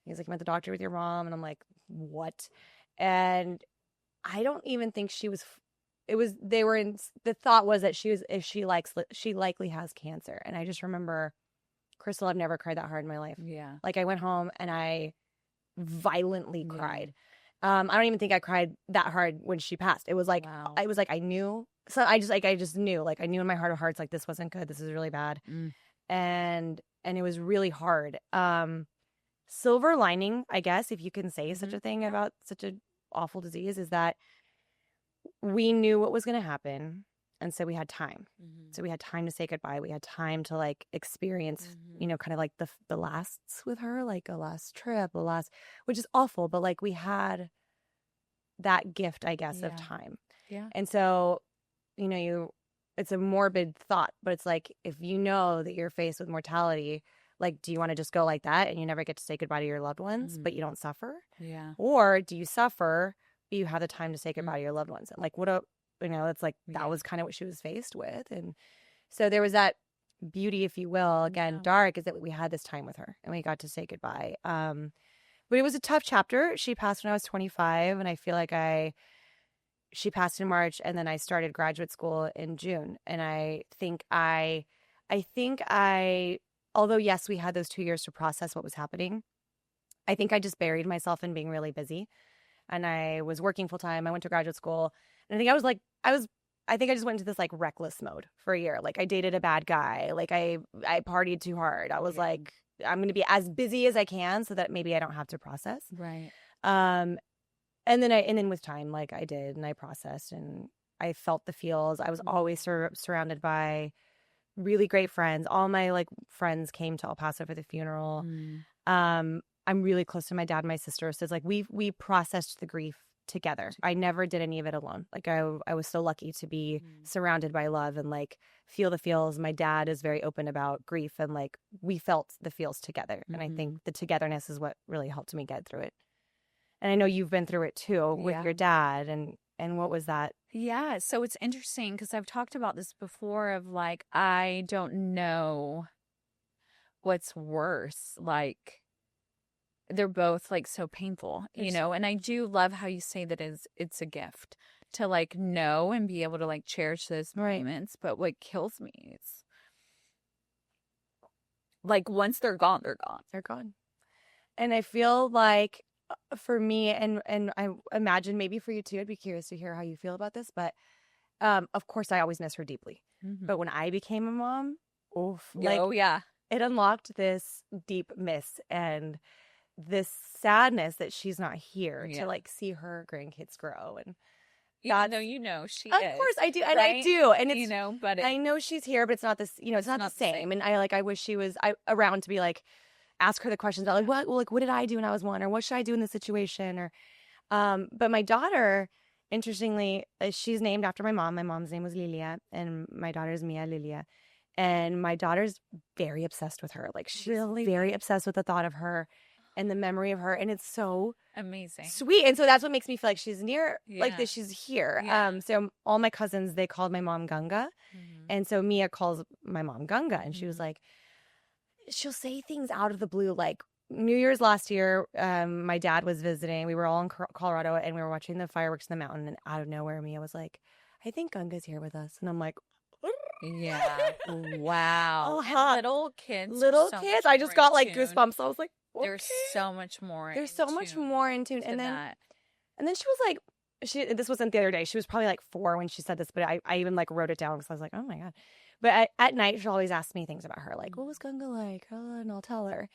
Speaker 2: He's like, I'm at the doctor with your mom. And I'm like, what? And I don't even think she was the thought was that she likely has cancer. And I just remember, Krystle, I've never cried that hard in my life.
Speaker 1: Yeah.
Speaker 2: Like I went home and I violently cried. I don't even think I cried that hard when she passed. It was like, I knew. So I just knew, like I knew in my heart of hearts, like this wasn't good. This is really bad. And it was really hard. Silver lining, I guess, if you can say such a thing about such an awful disease, is that we knew what was going to happen. And so we had time. So we had time to say goodbye. We had time to like experience, kind of like the lasts with her, like a last trip, which is awful. But like we had that gift, I guess, of time.
Speaker 1: Yeah.
Speaker 2: And so, it's a morbid thought, but it's like, if you know that you're faced with mortality, like, do you want to just go like that and you never get to say goodbye to your loved ones, but you don't suffer?
Speaker 1: Yeah.
Speaker 2: Or do you suffer, but you have the time to say goodbye to your loved ones? And like, it's like, that was kind of what she was faced with. And so there was that beauty, if you will, again, dark, is that we had this time with her and we got to say goodbye. But it was a tough chapter. She passed when I was 25 and I feel like she passed in March and then I started graduate school in June. And I think although yes, we had those 2 years to process what was happening, I think I just buried myself in being really busy. And I was working full time. I went to graduate school. And I think I think I just went into this like reckless mode for a year. Like I dated a bad guy. Like I partied too hard. I was like, I'm going to be as busy as I can so that maybe I don't have to process.
Speaker 1: Right.
Speaker 2: And then with time, like I did, and I processed and I felt the feels. I was always surrounded by really great friends. All my like friends came to El Paso for the funeral. I'm really close to my dad and my sister. So it's like we processed the grief together. I never did any of it alone. Like I was so lucky to be surrounded by love and like feel the feels. My dad is very open about grief and like we felt the feels together. And I think the togetherness is what really helped me get through it. And I know you've been through it too with your dad. And what was that?
Speaker 1: Yeah. So it's interesting because I've talked about this before of like, I don't know what's worse. Like, they're both like so painful, you know, and I do love how you say that it's a gift to like know and be able to like cherish those moments. But what kills me is like once they're gone, they're gone.
Speaker 2: They're gone. And I feel like for me and I imagine maybe for you too, I'd be curious to hear how you feel about this. But of course I always miss her deeply. But when I became a mom, it unlocked this deep miss and this sadness that she's not here to like see her grandkids grow. And
Speaker 1: no, you know, she
Speaker 2: of
Speaker 1: is.
Speaker 2: course I do. And I do. And it's,
Speaker 1: you know, but
Speaker 2: I know she's here, but it's not this, you know, it's not the same. And I wish she was around to be like, ask her the questions about like, what did I do when I was one? Or what should I do in this situation? Or, but my daughter, interestingly, she's named after my mom. My mom's name was Lilia and my daughter's Mia Lilia. And my daughter's very obsessed with her. Like she's very obsessed with the thought of her and the memory of her. And it's so
Speaker 1: amazing.
Speaker 2: Sweet. And so that's what makes me feel like she's near, like that she's here. So all my cousins, they called my mom Ganga. And so Mia calls my mom Ganga. And she was like, she'll say things out of the blue. Like New Year's last year, my dad was visiting. We were all in Colorado and we were watching the fireworks in the mountain. And out of nowhere, Mia was like, I think Ganga's here with us. And I'm like,
Speaker 1: yeah. Wow. Little kids.
Speaker 2: I just got like goosebumps. I was like, okay.
Speaker 1: There's so much more.
Speaker 2: There's so much more in tune. And then she was like, this wasn't the other day. She was probably like 4 when she said this, but I even like wrote it down because I was like, oh my God. But at night, she'll always ask me things about her. Like, what was Ganga like? And I'll tell her.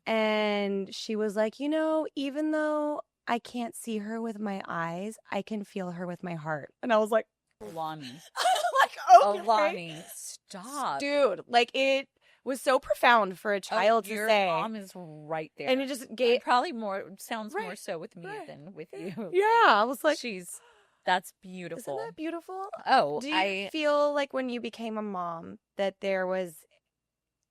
Speaker 2: And she was like, you know, even though I can't see her with my eyes, I can feel her with my heart. And I was like,
Speaker 1: Alani.
Speaker 2: Like, okay.
Speaker 1: Alani, stop.
Speaker 2: Dude, like it was so profound for a child to
Speaker 1: your
Speaker 2: say.
Speaker 1: Your mom is right there.
Speaker 2: And it just gave.
Speaker 1: Probably sounds more so with me than with you.
Speaker 2: Yeah, I was like.
Speaker 1: That's beautiful.
Speaker 2: Isn't that beautiful?
Speaker 1: Oh,
Speaker 2: do you feel like when you became a mom that there was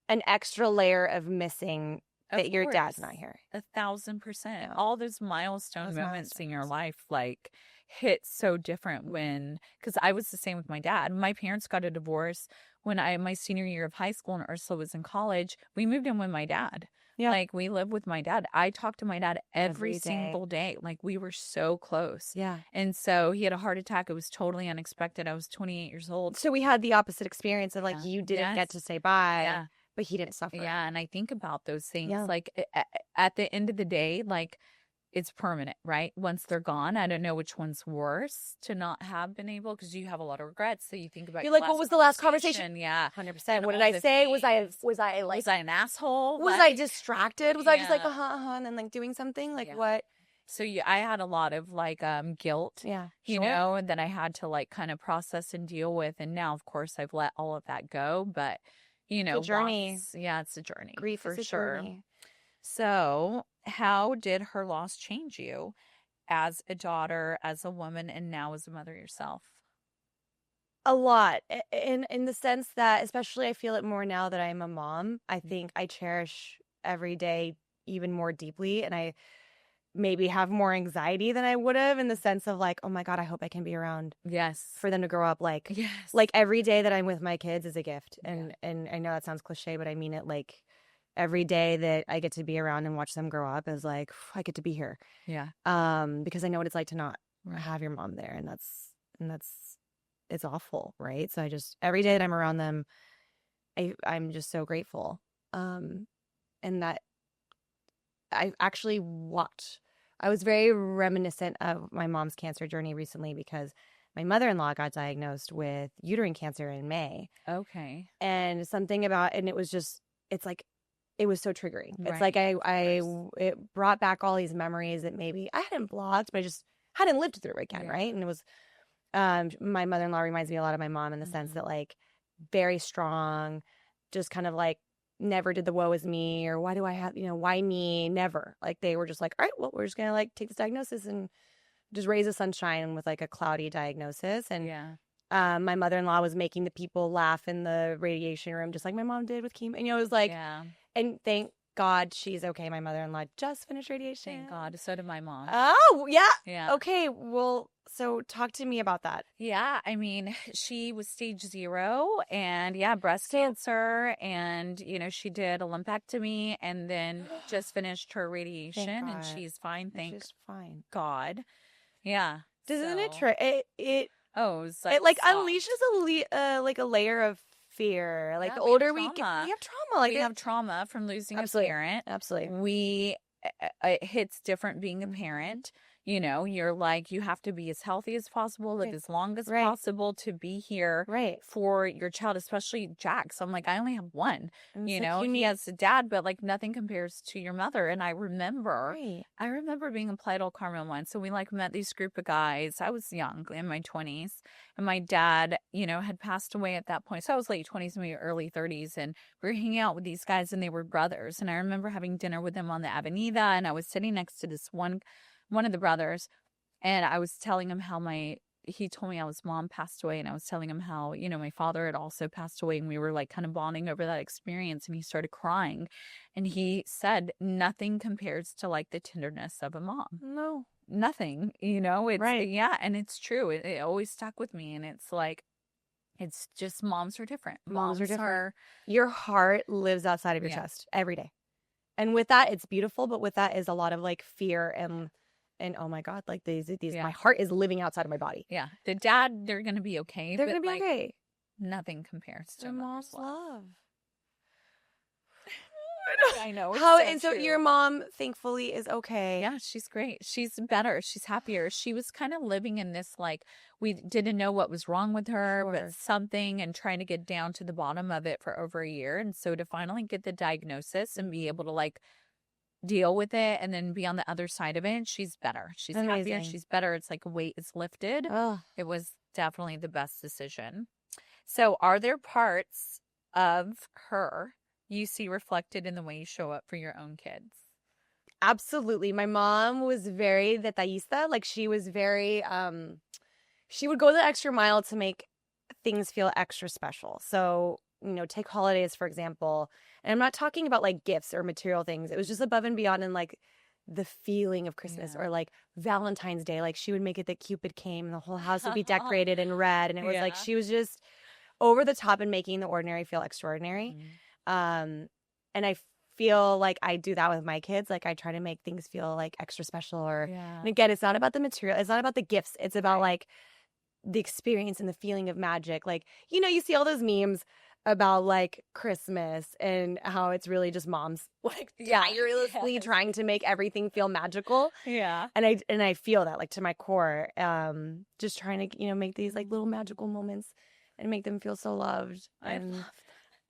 Speaker 2: an extra layer of missing that your dad's not here?
Speaker 1: 1,000%. Yeah. All those milestone moments in your life, like, hit so different because I was the same with my dad. My parents got a divorce when my senior year of high school and Ursula was in college. We moved in with my dad. Yeah. Like, we lived with my dad. I talked to my dad every single day. Like, we were so close.
Speaker 2: Yeah.
Speaker 1: And so he had a heart attack. It was totally unexpected. I was 28 years old.
Speaker 2: So we had the opposite experience of, like, you didn't get to say bye, but he didn't suffer.
Speaker 1: Yeah, and I think about those things. Yeah. Like, at the end of the day, like, it's permanent, right? Once they're gone, I don't know which one's worse to not have been able, because you have a lot of regrets. So you think about,
Speaker 2: you're like, what was the last conversation?
Speaker 1: Yeah,
Speaker 2: 100%. What did I say? Was I
Speaker 1: an asshole?
Speaker 2: Was I distracted? Was I just like and then like doing something like what?
Speaker 1: So I had a lot of like guilt, you know, and that I had to like kind of process and deal with. And now, of course, I've let all of that go. But you know,
Speaker 2: it's a journey.
Speaker 1: It's a journey.
Speaker 2: Grief
Speaker 1: for
Speaker 2: is a
Speaker 1: sure.
Speaker 2: Journey.
Speaker 1: So, how did her loss change you as a daughter, as a woman, and now as a mother yourself?
Speaker 2: A lot. In the sense that, especially I feel it more now that I'm a mom, I think I cherish every day even more deeply, and I maybe have more anxiety than I would have, in the sense of like, oh my God, I hope I can be around.
Speaker 1: Yes.
Speaker 2: For them to grow up. Like, like every day that I'm with my kids is a gift. And I know that sounds cliche, but I mean it. Like, every day that I get to be around and watch them grow up is like, I get to be here.
Speaker 1: Yeah.
Speaker 2: Because I know what it's like to not have your mom there. And it's awful. Right. So every day that I'm around them, I'm just so grateful. And that I actually I was very reminiscent of my mom's cancer journey recently, because my mother-in-law got diagnosed with uterine cancer in May.
Speaker 1: Okay.
Speaker 2: And something about, and it was just, it's like, it was so triggering. It's like it brought back all these memories that maybe I hadn't blocked, but I just hadn't lived through again, right? And it was, my mother-in-law reminds me a lot of my mom in the sense that, like, very strong, just kind of like never did the woe is me or why do I have, why me? Never. Like they were just like, all right, well, we're just going to like take this diagnosis and just raise the sunshine with like a cloudy diagnosis. And my mother-in-law was making the people laugh in the radiation room, just like my mom did with chemo. And, it was like, and thank God she's okay. My mother-in-law just finished radiation.
Speaker 1: Thank God. So did my mom.
Speaker 2: Oh, yeah.
Speaker 1: Yeah.
Speaker 2: Okay. Well, so talk to me about that.
Speaker 1: Yeah. I mean, she was stage 0 and breast cancer. And, she did a lumpectomy and then just finished her radiation and she's fine. She's fine. God. Yeah.
Speaker 2: Doesn't it try it? It
Speaker 1: like
Speaker 2: unleashes a layer of fear. Like the older we get, we have trauma. Like
Speaker 1: we have trauma from losing a parent.
Speaker 2: Absolutely.
Speaker 1: It hits different being a parent. You're like, you have to be as healthy as possible, live as long as possible to be here for your child, especially Jax. I'm like, I only have one. He has a dad, but like nothing compares to your mother. And I remember being in Playa del Carmen once. So we like met these group of guys. I was young in my 20s and my dad, had passed away at that point. So I was late 20s, maybe early 30s. And we were hanging out with these guys and they were brothers. And I remember having dinner with them on the Avenida and I was sitting next to this one of the brothers, and I was telling him how he told me how his mom passed away, and I was telling him how, my father had also passed away, and we were like kind of bonding over that experience, and he started crying, and he said, nothing compares to like the tenderness of a mom.
Speaker 2: No.
Speaker 1: Nothing, it's, yeah, and it's true. It always stuck with me, and it's like, it's just moms are different.
Speaker 2: Moms are different. Your heart lives outside of your chest every day. And with that, it's beautiful, but with that is a lot of like fear and oh my God, like these my heart is living outside of my body.
Speaker 1: Yeah. The dad, they're going to be okay.
Speaker 2: They're going to be okay.
Speaker 1: Nothing compares to
Speaker 2: mom's love.
Speaker 1: I know.
Speaker 2: So your mom thankfully is okay.
Speaker 1: Yeah, she's great. She's better. She's happier. She was kind of living in this, like, we didn't know what was wrong with her, but something, and trying to get down to the bottom of it for over a year. And so to finally get the diagnosis and be able to like deal with it and then be on the other side of it, she's better. She's happier. She's better. It's like a weight is lifted. It was definitely the best decision. So are there parts of her you see reflected in the way you show up for your own kids?
Speaker 2: Absolutely. My mom was very detallista. Like she was very, she would go the extra mile to make things feel extra special. So, take holidays, for example. And I'm not talking about like gifts or material things. It was just above and beyond in like the feeling of Christmas or like Valentine's Day. Like she would make it that Cupid came and the whole house would be decorated in red. And it was like, she was just over the top and making the ordinary feel extraordinary. And I feel like I do that with my kids. Like I try to make things feel like extra special and again, it's not about the material. It's not about the gifts. It's about like the experience and the feeling of magic. Like, you see all those memes about like Christmas and how it's really just moms like tirelessly trying to make everything feel magical.
Speaker 1: Yeah.
Speaker 2: And I feel that like to my core, just trying to, make these like little magical moments and make them feel so loved. And I love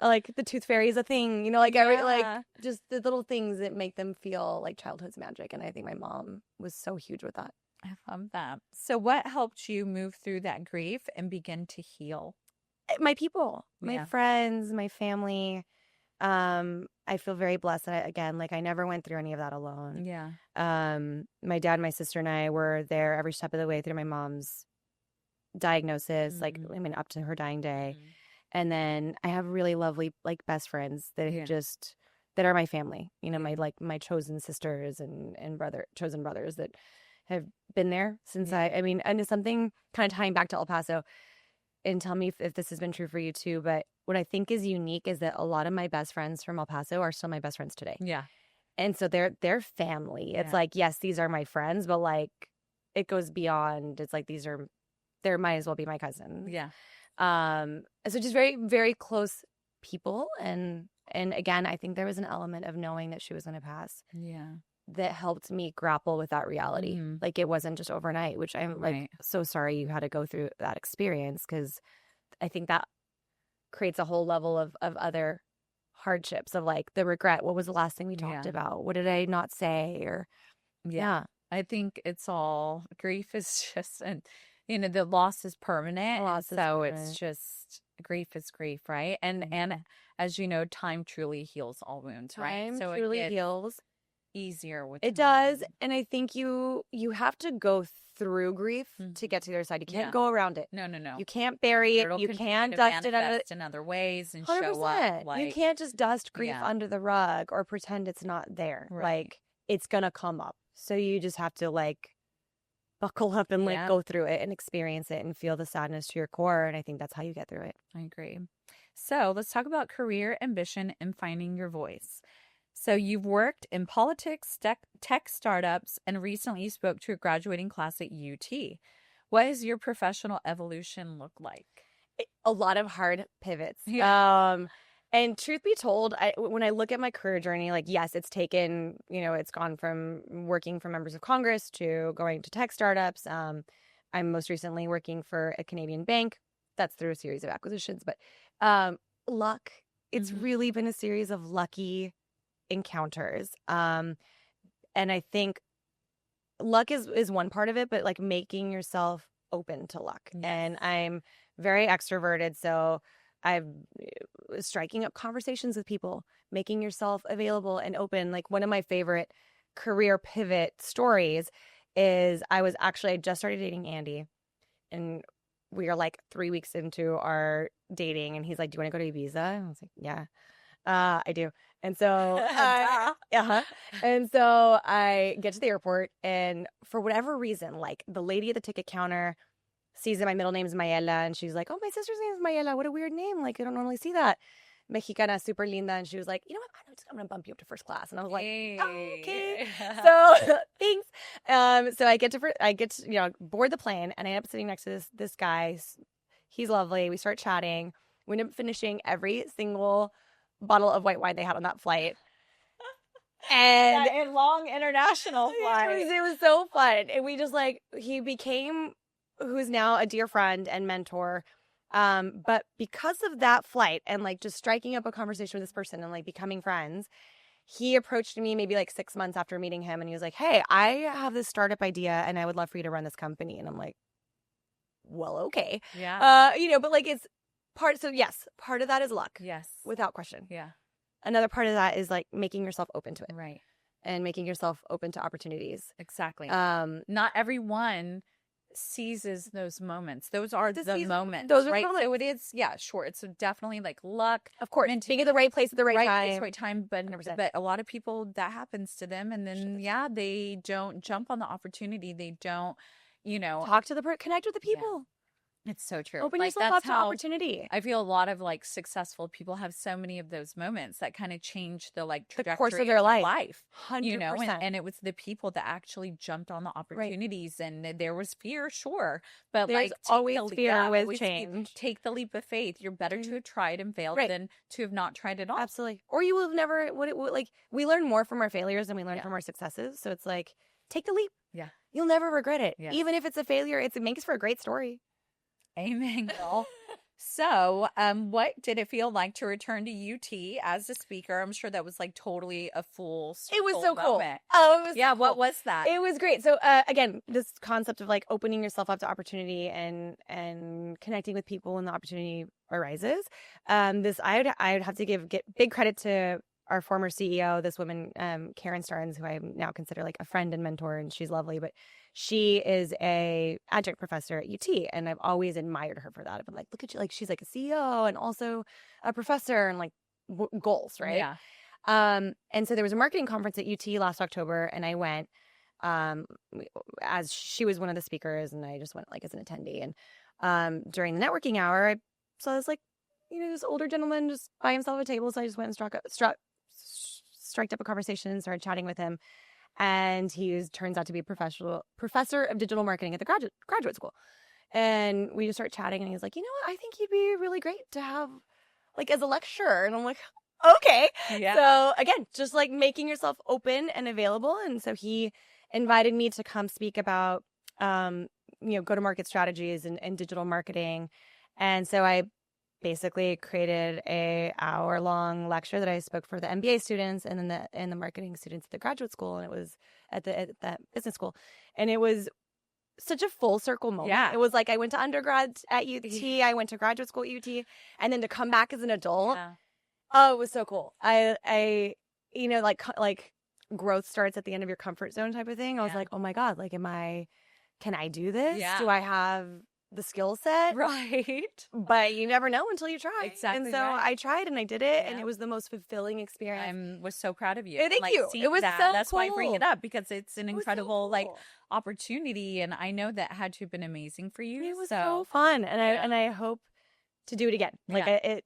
Speaker 2: that. Like the tooth fairy is a thing, like every like just the little things that make them feel like childhood's magic. And I think my mom was so huge with that.
Speaker 1: I love that. So what helped you move through that grief and begin to heal?
Speaker 2: My people, my friends, my family. I feel very blessed that again, like I never went through any of that alone.
Speaker 1: Yeah.
Speaker 2: My dad, my sister, and I were there every step of the way through my mom's diagnosis, like up to her dying day. And then I have really lovely like best friends that that are my family. My chosen sisters and chosen brothers that have been there since and it's something kind of tying back to El Paso. And tell me if this has been true for you too. But what I think is unique is that a lot of my best friends from El Paso are still my best friends today.
Speaker 1: Yeah.
Speaker 2: And so they're family. It's like, yes, these are my friends, but like it goes beyond. It's like they might as well be my cousin.
Speaker 1: Yeah.
Speaker 2: So just very, very close people. And again, I think there was an element of knowing that she was going to pass.
Speaker 1: Yeah.
Speaker 2: That helped me grapple with that reality. Like it wasn't just overnight, which I'm like so sorry you had to go through that experience, because I think that creates a whole level of other hardships of like the regret. What was the last thing we talked about? What did I not say? Or
Speaker 1: I think it's all grief is just the loss is permanent.
Speaker 2: Loss is
Speaker 1: so
Speaker 2: permanent.
Speaker 1: it's just grief is grief, right? And as you know, time truly heals all wounds, right?
Speaker 2: Time
Speaker 1: So
Speaker 2: truly
Speaker 1: it gets
Speaker 2: heals.
Speaker 1: easier with
Speaker 2: It
Speaker 1: time.
Speaker 2: does, and I think you have to go through grief to get to the other side. You can't go around it.
Speaker 1: No.
Speaker 2: You can't bury it.
Speaker 1: It'll
Speaker 2: You
Speaker 1: continue
Speaker 2: can't
Speaker 1: to
Speaker 2: dust it under
Speaker 1: manifest in other ways and show
Speaker 2: 100%.
Speaker 1: up. Like,
Speaker 2: you can't just dust grief
Speaker 1: Yeah.
Speaker 2: under the rug or pretend it's not there.
Speaker 1: Right.
Speaker 2: Like, it's gonna come up. So you just have to like buckle up and like
Speaker 1: Yeah.
Speaker 2: go through it and experience it and feel the sadness to your core. And I think that's how you get through it.
Speaker 1: I agree. So let's talk about career ambition and finding your voice. So you've worked in politics, tech startups, and recently spoke to a graduating class at UT. What has your professional evolution look like?
Speaker 2: A lot of hard pivots.
Speaker 1: Yeah.
Speaker 2: And truth be told, when I look at my career journey, like, yes, it's taken, it's gone from working for members of Congress to going to tech startups. I'm most recently working for a Canadian bank. That's through a series of acquisitions. But luck, it's really been a series of lucky encounters. And I think luck is one part of it, but like making yourself open to luck.
Speaker 1: Yes.
Speaker 2: And I'm very extroverted, so I'm striking up conversations with people, making yourself available and open. Like, one of my favorite career pivot stories is I just started dating Andi, and we are like 3 weeks into our dating, and he's like, "Do you want to go to Ibiza?" And I was like, "Yeah, I do." And so, and so I get to the airport, and for whatever reason, like, the lady at the ticket counter sees that my middle name is Mayela, and she's like, "Oh, my sister's name is Mayela. What a weird name. Like, I don't normally see that." Mexicana, super linda. And she was like, "You know what? I'm going to bump you up to first class." And I was like, "Oh, okay." So thanks. So I get to board the plane, and I end up sitting next to this guy. He's lovely. We start chatting. We end up finishing every single bottle of white wine they had on that flight. And
Speaker 1: a long international flight.
Speaker 2: It was so fun. And we just he became who's now a dear friend and mentor. But because of that flight and like just striking up a conversation with this person and like becoming friends, he approached me maybe like 6 months after meeting him, and he was like, "Hey, I have this startup idea and I would love for you to run this company." And I'm like, "Well, okay."
Speaker 1: Yeah.
Speaker 2: But like it's part of that is luck.
Speaker 1: Yes.
Speaker 2: Without question.
Speaker 1: Yeah.
Speaker 2: Another part of that is like making yourself open to it.
Speaker 1: Right.
Speaker 2: And making yourself open to opportunities.
Speaker 1: Exactly. Not everyone seizes those moments. Those are the moments.
Speaker 2: Those are
Speaker 1: right.
Speaker 2: moments.
Speaker 1: So it is, sure. It's definitely like luck.
Speaker 2: Of course. Being at the right place at the right time.
Speaker 1: Right time. But
Speaker 2: 100%.
Speaker 1: But a lot of people, that happens to them. And then, they don't jump on the opportunity. They don't,
Speaker 2: talk to connect with the people.
Speaker 1: Yeah. It's so true.
Speaker 2: Open yourself up to opportunity.
Speaker 1: I feel a lot of like successful people have so many of those moments that kind of change the like trajectory
Speaker 2: the course of their life.
Speaker 1: 100%. And it was the people that actually jumped on the opportunities. Right. And there was fear, sure, but
Speaker 2: there's always fear with change.
Speaker 1: Take the leap of faith. You're better to have tried and failed than to have not tried at all.
Speaker 2: Absolutely. Or you will have never. We learn more from our failures than we learn from our successes. So it's like, take the leap.
Speaker 1: Yeah,
Speaker 2: you'll never regret it.
Speaker 1: Yes.
Speaker 2: Even if it's a failure, it makes for a great story.
Speaker 1: Amen, girl. So, what did it feel like to return to UT as a speaker? I'm sure that was like totally a full.
Speaker 2: It was so cool.
Speaker 1: Oh, it was cool. What was that?
Speaker 2: It was great. So, again, this concept of like opening yourself up to opportunity and connecting with people when the opportunity arises. I would have to get big credit to our former CEO, this woman, Karen Starnes, who I now consider like a friend and mentor, and she's lovely, but she is a adjunct professor at UT, and I've always admired her for that. I've been like, look at you, like she's like a CEO and also a professor, and like goals, right?
Speaker 1: Yeah.
Speaker 2: And so there was a marketing conference at UT last October, and I went as she was one of the speakers, and I just went like as an attendee. And during the networking hour, I saw this this older gentleman just by himself at a table, so I just went and struck up a conversation and started chatting with him. And he turns out to be a professor of digital marketing at the graduate school. And we just start chatting, and he's like, "You know what? I think you'd be really great to have like as a lecturer." And I'm like, "Okay."
Speaker 1: Yeah.
Speaker 2: So again, just like making yourself open and available. And so he invited me to come speak about, go-to-market strategies and digital marketing. And so I basically created a hour-long lecture that I spoke for the MBA students and then the marketing students at the graduate school, and it was at that business school, and it was such a full circle moment.
Speaker 1: Yeah.
Speaker 2: It was like I went to undergrad at UT, I went to graduate school at UT, and then to come back as an adult.
Speaker 1: Yeah.
Speaker 2: Oh, it was so cool. I like growth starts at the end of your comfort zone type of thing. I was
Speaker 1: Yeah.
Speaker 2: like, oh my God, like, can I do this?
Speaker 1: Yeah.
Speaker 2: Do I have the skill set?
Speaker 1: Right.
Speaker 2: But you never know until you try.
Speaker 1: Exactly
Speaker 2: And so
Speaker 1: right.
Speaker 2: I tried and I did it, and
Speaker 1: Yeah.
Speaker 2: it was the most fulfilling experience.
Speaker 1: I was so proud of you.
Speaker 2: Thank
Speaker 1: Like,
Speaker 2: you.
Speaker 1: seeing
Speaker 2: It was
Speaker 1: that,
Speaker 2: so
Speaker 1: that's why I bring
Speaker 2: cool.
Speaker 1: it up, because it's an
Speaker 2: It was so
Speaker 1: incredible like
Speaker 2: cool.
Speaker 1: opportunity, and I know that had to have been amazing for you.
Speaker 2: It was so fun, and I hope to do it again. Like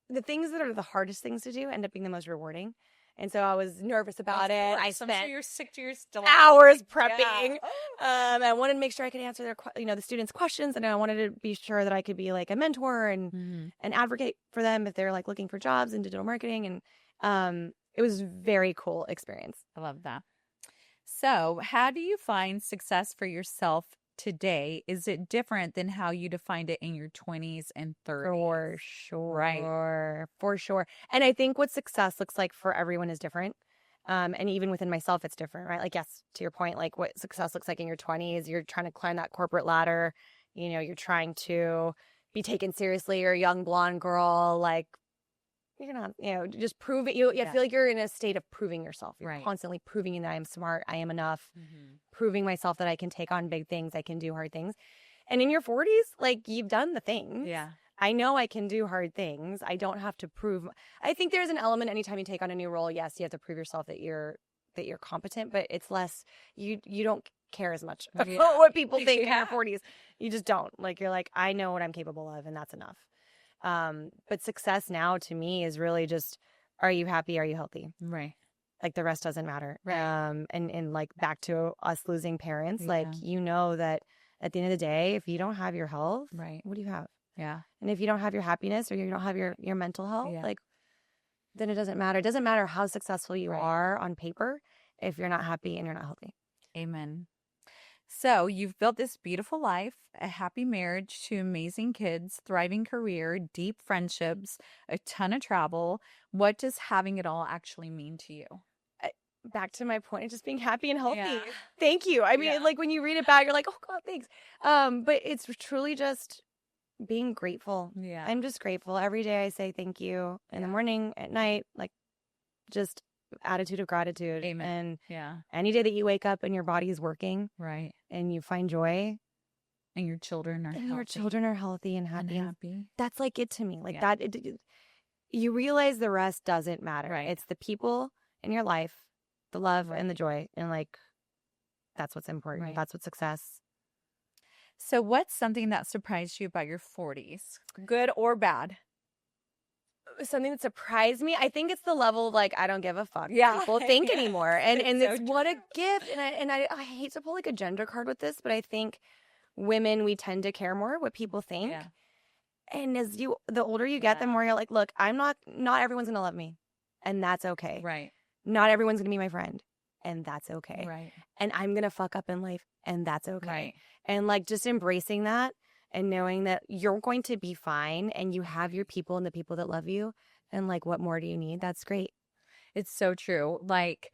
Speaker 2: the things that are the hardest things to do end up being the most rewarding. And so I was nervous about it. I
Speaker 1: I'm
Speaker 2: spent
Speaker 1: sure you're sick to your stomach.
Speaker 2: hours
Speaker 1: Yeah.
Speaker 2: prepping. I wanted to make sure I could answer the students' questions, and I wanted to be sure that I could be like a mentor and advocate for them if they're like looking for jobs in digital marketing. And it was a very cool experience.
Speaker 1: I love that. So, how do you find success for yourself today? Is it different than how you defined it in your 20s and 30s?
Speaker 2: For sure.
Speaker 1: Right.
Speaker 2: For sure. And I think what success looks like for everyone is different. And even within myself, it's different, right? Like, yes, to your point, like what success looks like in your 20s, you're trying to climb that corporate ladder. You're trying to be taken seriously. You're a young blonde girl, like, you're not, just prove it. I feel like you're in a state of proving yourself. You're constantly proving that I am smart, I am enough, proving myself that I can take on big things, I can do hard things. And in your 40s, like, you've done the things.
Speaker 1: Yeah.
Speaker 2: I know I can do hard things. I don't have to prove. I think there's an element anytime you take on a new role. Yes, you have to prove yourself that you're competent, but it's less. You don't care as much about what people think in your 40s. You just don't. Like, you're like, I know what I'm capable of, and that's enough. But success now to me is really just, are you happy? Are you healthy?
Speaker 1: Right.
Speaker 2: Like, the rest doesn't matter.
Speaker 1: Right.
Speaker 2: And like back to us losing parents, like, that at the end of the day, if you don't have your health,
Speaker 1: Right.
Speaker 2: what do you have?
Speaker 1: Yeah.
Speaker 2: And if you don't have your happiness or you don't have your mental health, like, then it doesn't matter. It doesn't matter how successful you are on paper if you're not happy and you're not healthy.
Speaker 1: Amen. So you've built this beautiful life, a happy marriage, 2 amazing kids, thriving career, deep friendships, a ton of travel. What does having it all actually mean to you?
Speaker 2: Back to my point of just being happy and healthy.
Speaker 1: Yeah.
Speaker 2: Thank you. I mean, like, when you read about it, you're like, oh God, thanks. But it's truly just being grateful.
Speaker 1: Yeah.
Speaker 2: I'm just grateful. Every day I say thank you in the morning, at night, like, just attitude of gratitude.
Speaker 1: Amen.
Speaker 2: And any day that you wake up and your body is working,
Speaker 1: right,
Speaker 2: and you find joy,
Speaker 1: and your children are
Speaker 2: healthy and happy.
Speaker 1: And
Speaker 2: that's like it to me. Like that, you realize the rest doesn't matter.
Speaker 1: Right.
Speaker 2: It's the people in your life, the love and the joy, and like, that's what's important.
Speaker 1: Right.
Speaker 2: That's what's success.
Speaker 1: So what's something that surprised you about your 40s, good or bad?
Speaker 2: Something that surprised me, I think it's the level of, like, I don't give a fuck people think anymore. And it's what a gift. And I hate to pull like a gender card with this, but I think women, we tend to care more what people think.
Speaker 1: Yeah.
Speaker 2: And the older you get, the more you're like, look, not everyone's gonna love me, and that's okay.
Speaker 1: Right.
Speaker 2: Not everyone's gonna be my friend, and that's okay.
Speaker 1: Right.
Speaker 2: And I'm gonna fuck up in life, and that's okay.
Speaker 1: Right.
Speaker 2: And like, just embracing that and knowing that you're going to be fine, and you have your people and the people that love you, and like, what more do you need? That's great.
Speaker 1: It's so true. Like,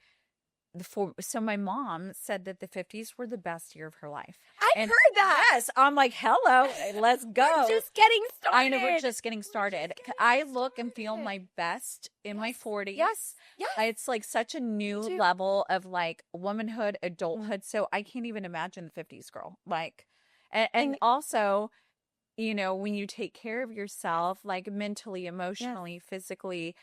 Speaker 1: so my mom said that the 50s were the best year of her life.
Speaker 2: I heard that.
Speaker 1: Yes. I'm like, hello, let's go.
Speaker 2: We're just getting started.
Speaker 1: I know, we're just getting started. I look and feel my best in my 40s.
Speaker 2: Yes.
Speaker 1: It's like such a new level of like womanhood, adulthood. So I can't even imagine the 50s girl. Like, and also, when you take care of yourself, like mentally, emotionally, physically,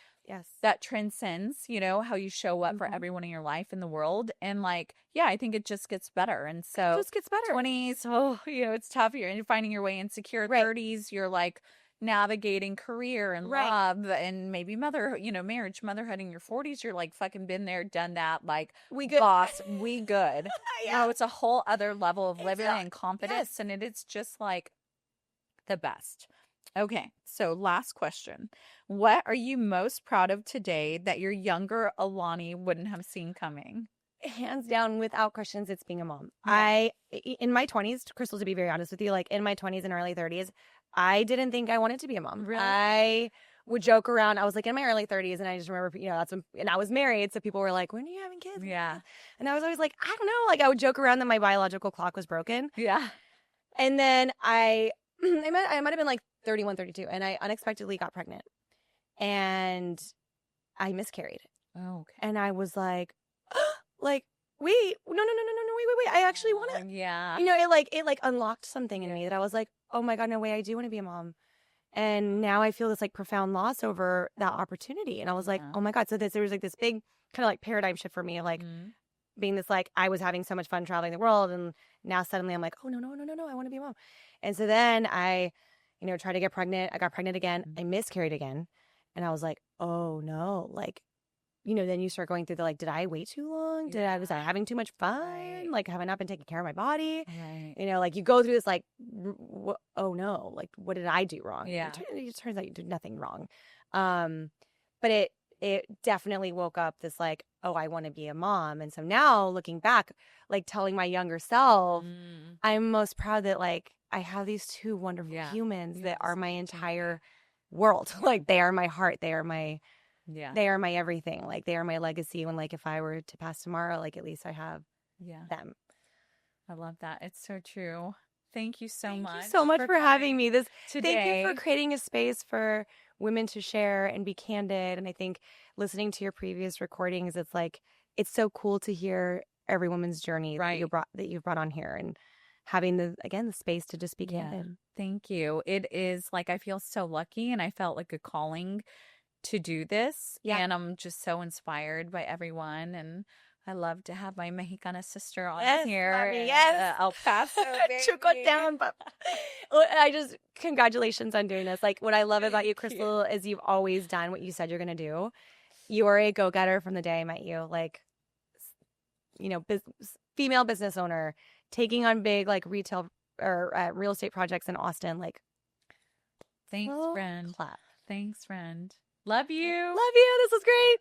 Speaker 1: that transcends, how you show up for everyone in your life in the world. And like, I think it just gets better. And so
Speaker 2: it just gets better.
Speaker 1: 20s, it's tough. You're finding your way insecure. 30s, you're like navigating career and love and maybe marriage, motherhood. In your 40s, you're like fucking been there, done that. Like, we good. Boss, we good. It's a whole other level of living and confidence. And it's just like the best. Okay, so last question. What are you most proud of today that your younger Alani wouldn't have seen coming?
Speaker 2: Hands down, without questions, it's being a mom. Yeah. In my 20s, Krystle, to be very honest with you, like in my 20s and early 30s, I didn't think I wanted to be a mom.
Speaker 1: Really?
Speaker 2: I would joke around. I was like in my early 30s, and I just remember, that's when, and I was married, so people were like, "When are you having kids?"
Speaker 1: Yeah.
Speaker 2: And I was always like, I don't know. Like I would joke around that my biological clock was broken.
Speaker 1: Yeah.
Speaker 2: And then I might have been like 31, 32, and I unexpectedly got pregnant, and I miscarried.
Speaker 1: Oh, okay.
Speaker 2: And I was like, like, wait, no, wait. I actually want to.
Speaker 1: Yeah.
Speaker 2: It unlocked something in me that I was like, oh my God, no way, I do want to be a mom. And now I feel this like profound loss over that opportunity. And I was like, oh my God. So there was like this big kind of like paradigm shift for me, like being this, like, I was having so much fun traveling the world. And now suddenly I'm like, oh, no, I want to be a mom. And so then I, tried to get pregnant. I got pregnant again. I miscarried again. And I was like, oh no, like, then you start going through the, like, did I wait too long? Was I having too much fun?
Speaker 1: Right.
Speaker 2: Like, have I not been taking care of my body?
Speaker 1: Right.
Speaker 2: Like, you go through this, like, oh no, like, what did I do wrong?
Speaker 1: Yeah.
Speaker 2: It turns out you did nothing wrong. But it definitely woke up this, like, oh, I want to be a mom. And so now looking back, like, telling my younger self, I'm most proud that, like, I have these two wonderful humans that are my entire world. Like, they are my heart. They are my everything. Like, they are my legacy. When, like, if I were to pass tomorrow, like, at least I have them.
Speaker 1: I love that. It's so true. Thank you so much.
Speaker 2: Thank you so much for having me
Speaker 1: today.
Speaker 2: Thank you for creating a space for women to share and be candid. And I think listening to your previous recordings, it's like, it's so cool to hear every woman's journey that you've brought on here, and having the space to just be candid.
Speaker 1: Thank you. It is like, I feel so lucky, and I felt like a calling to do this. Yeah. And I'm just so inspired by everyone. And I love to have my Mexicana sister on here.
Speaker 2: Mommy, yes.
Speaker 1: El Paso.
Speaker 2: Choco down. But congratulations on doing this. Like, what I love about you, Krystle, is you've always done what you said you're going to do. You are a go-getter from the day I met you. Like, female business owner, taking on big, like, retail or real estate projects in Austin. Like,
Speaker 1: thanks, friend. Clap. Thanks, friend. Love you.
Speaker 2: Love you. This was great.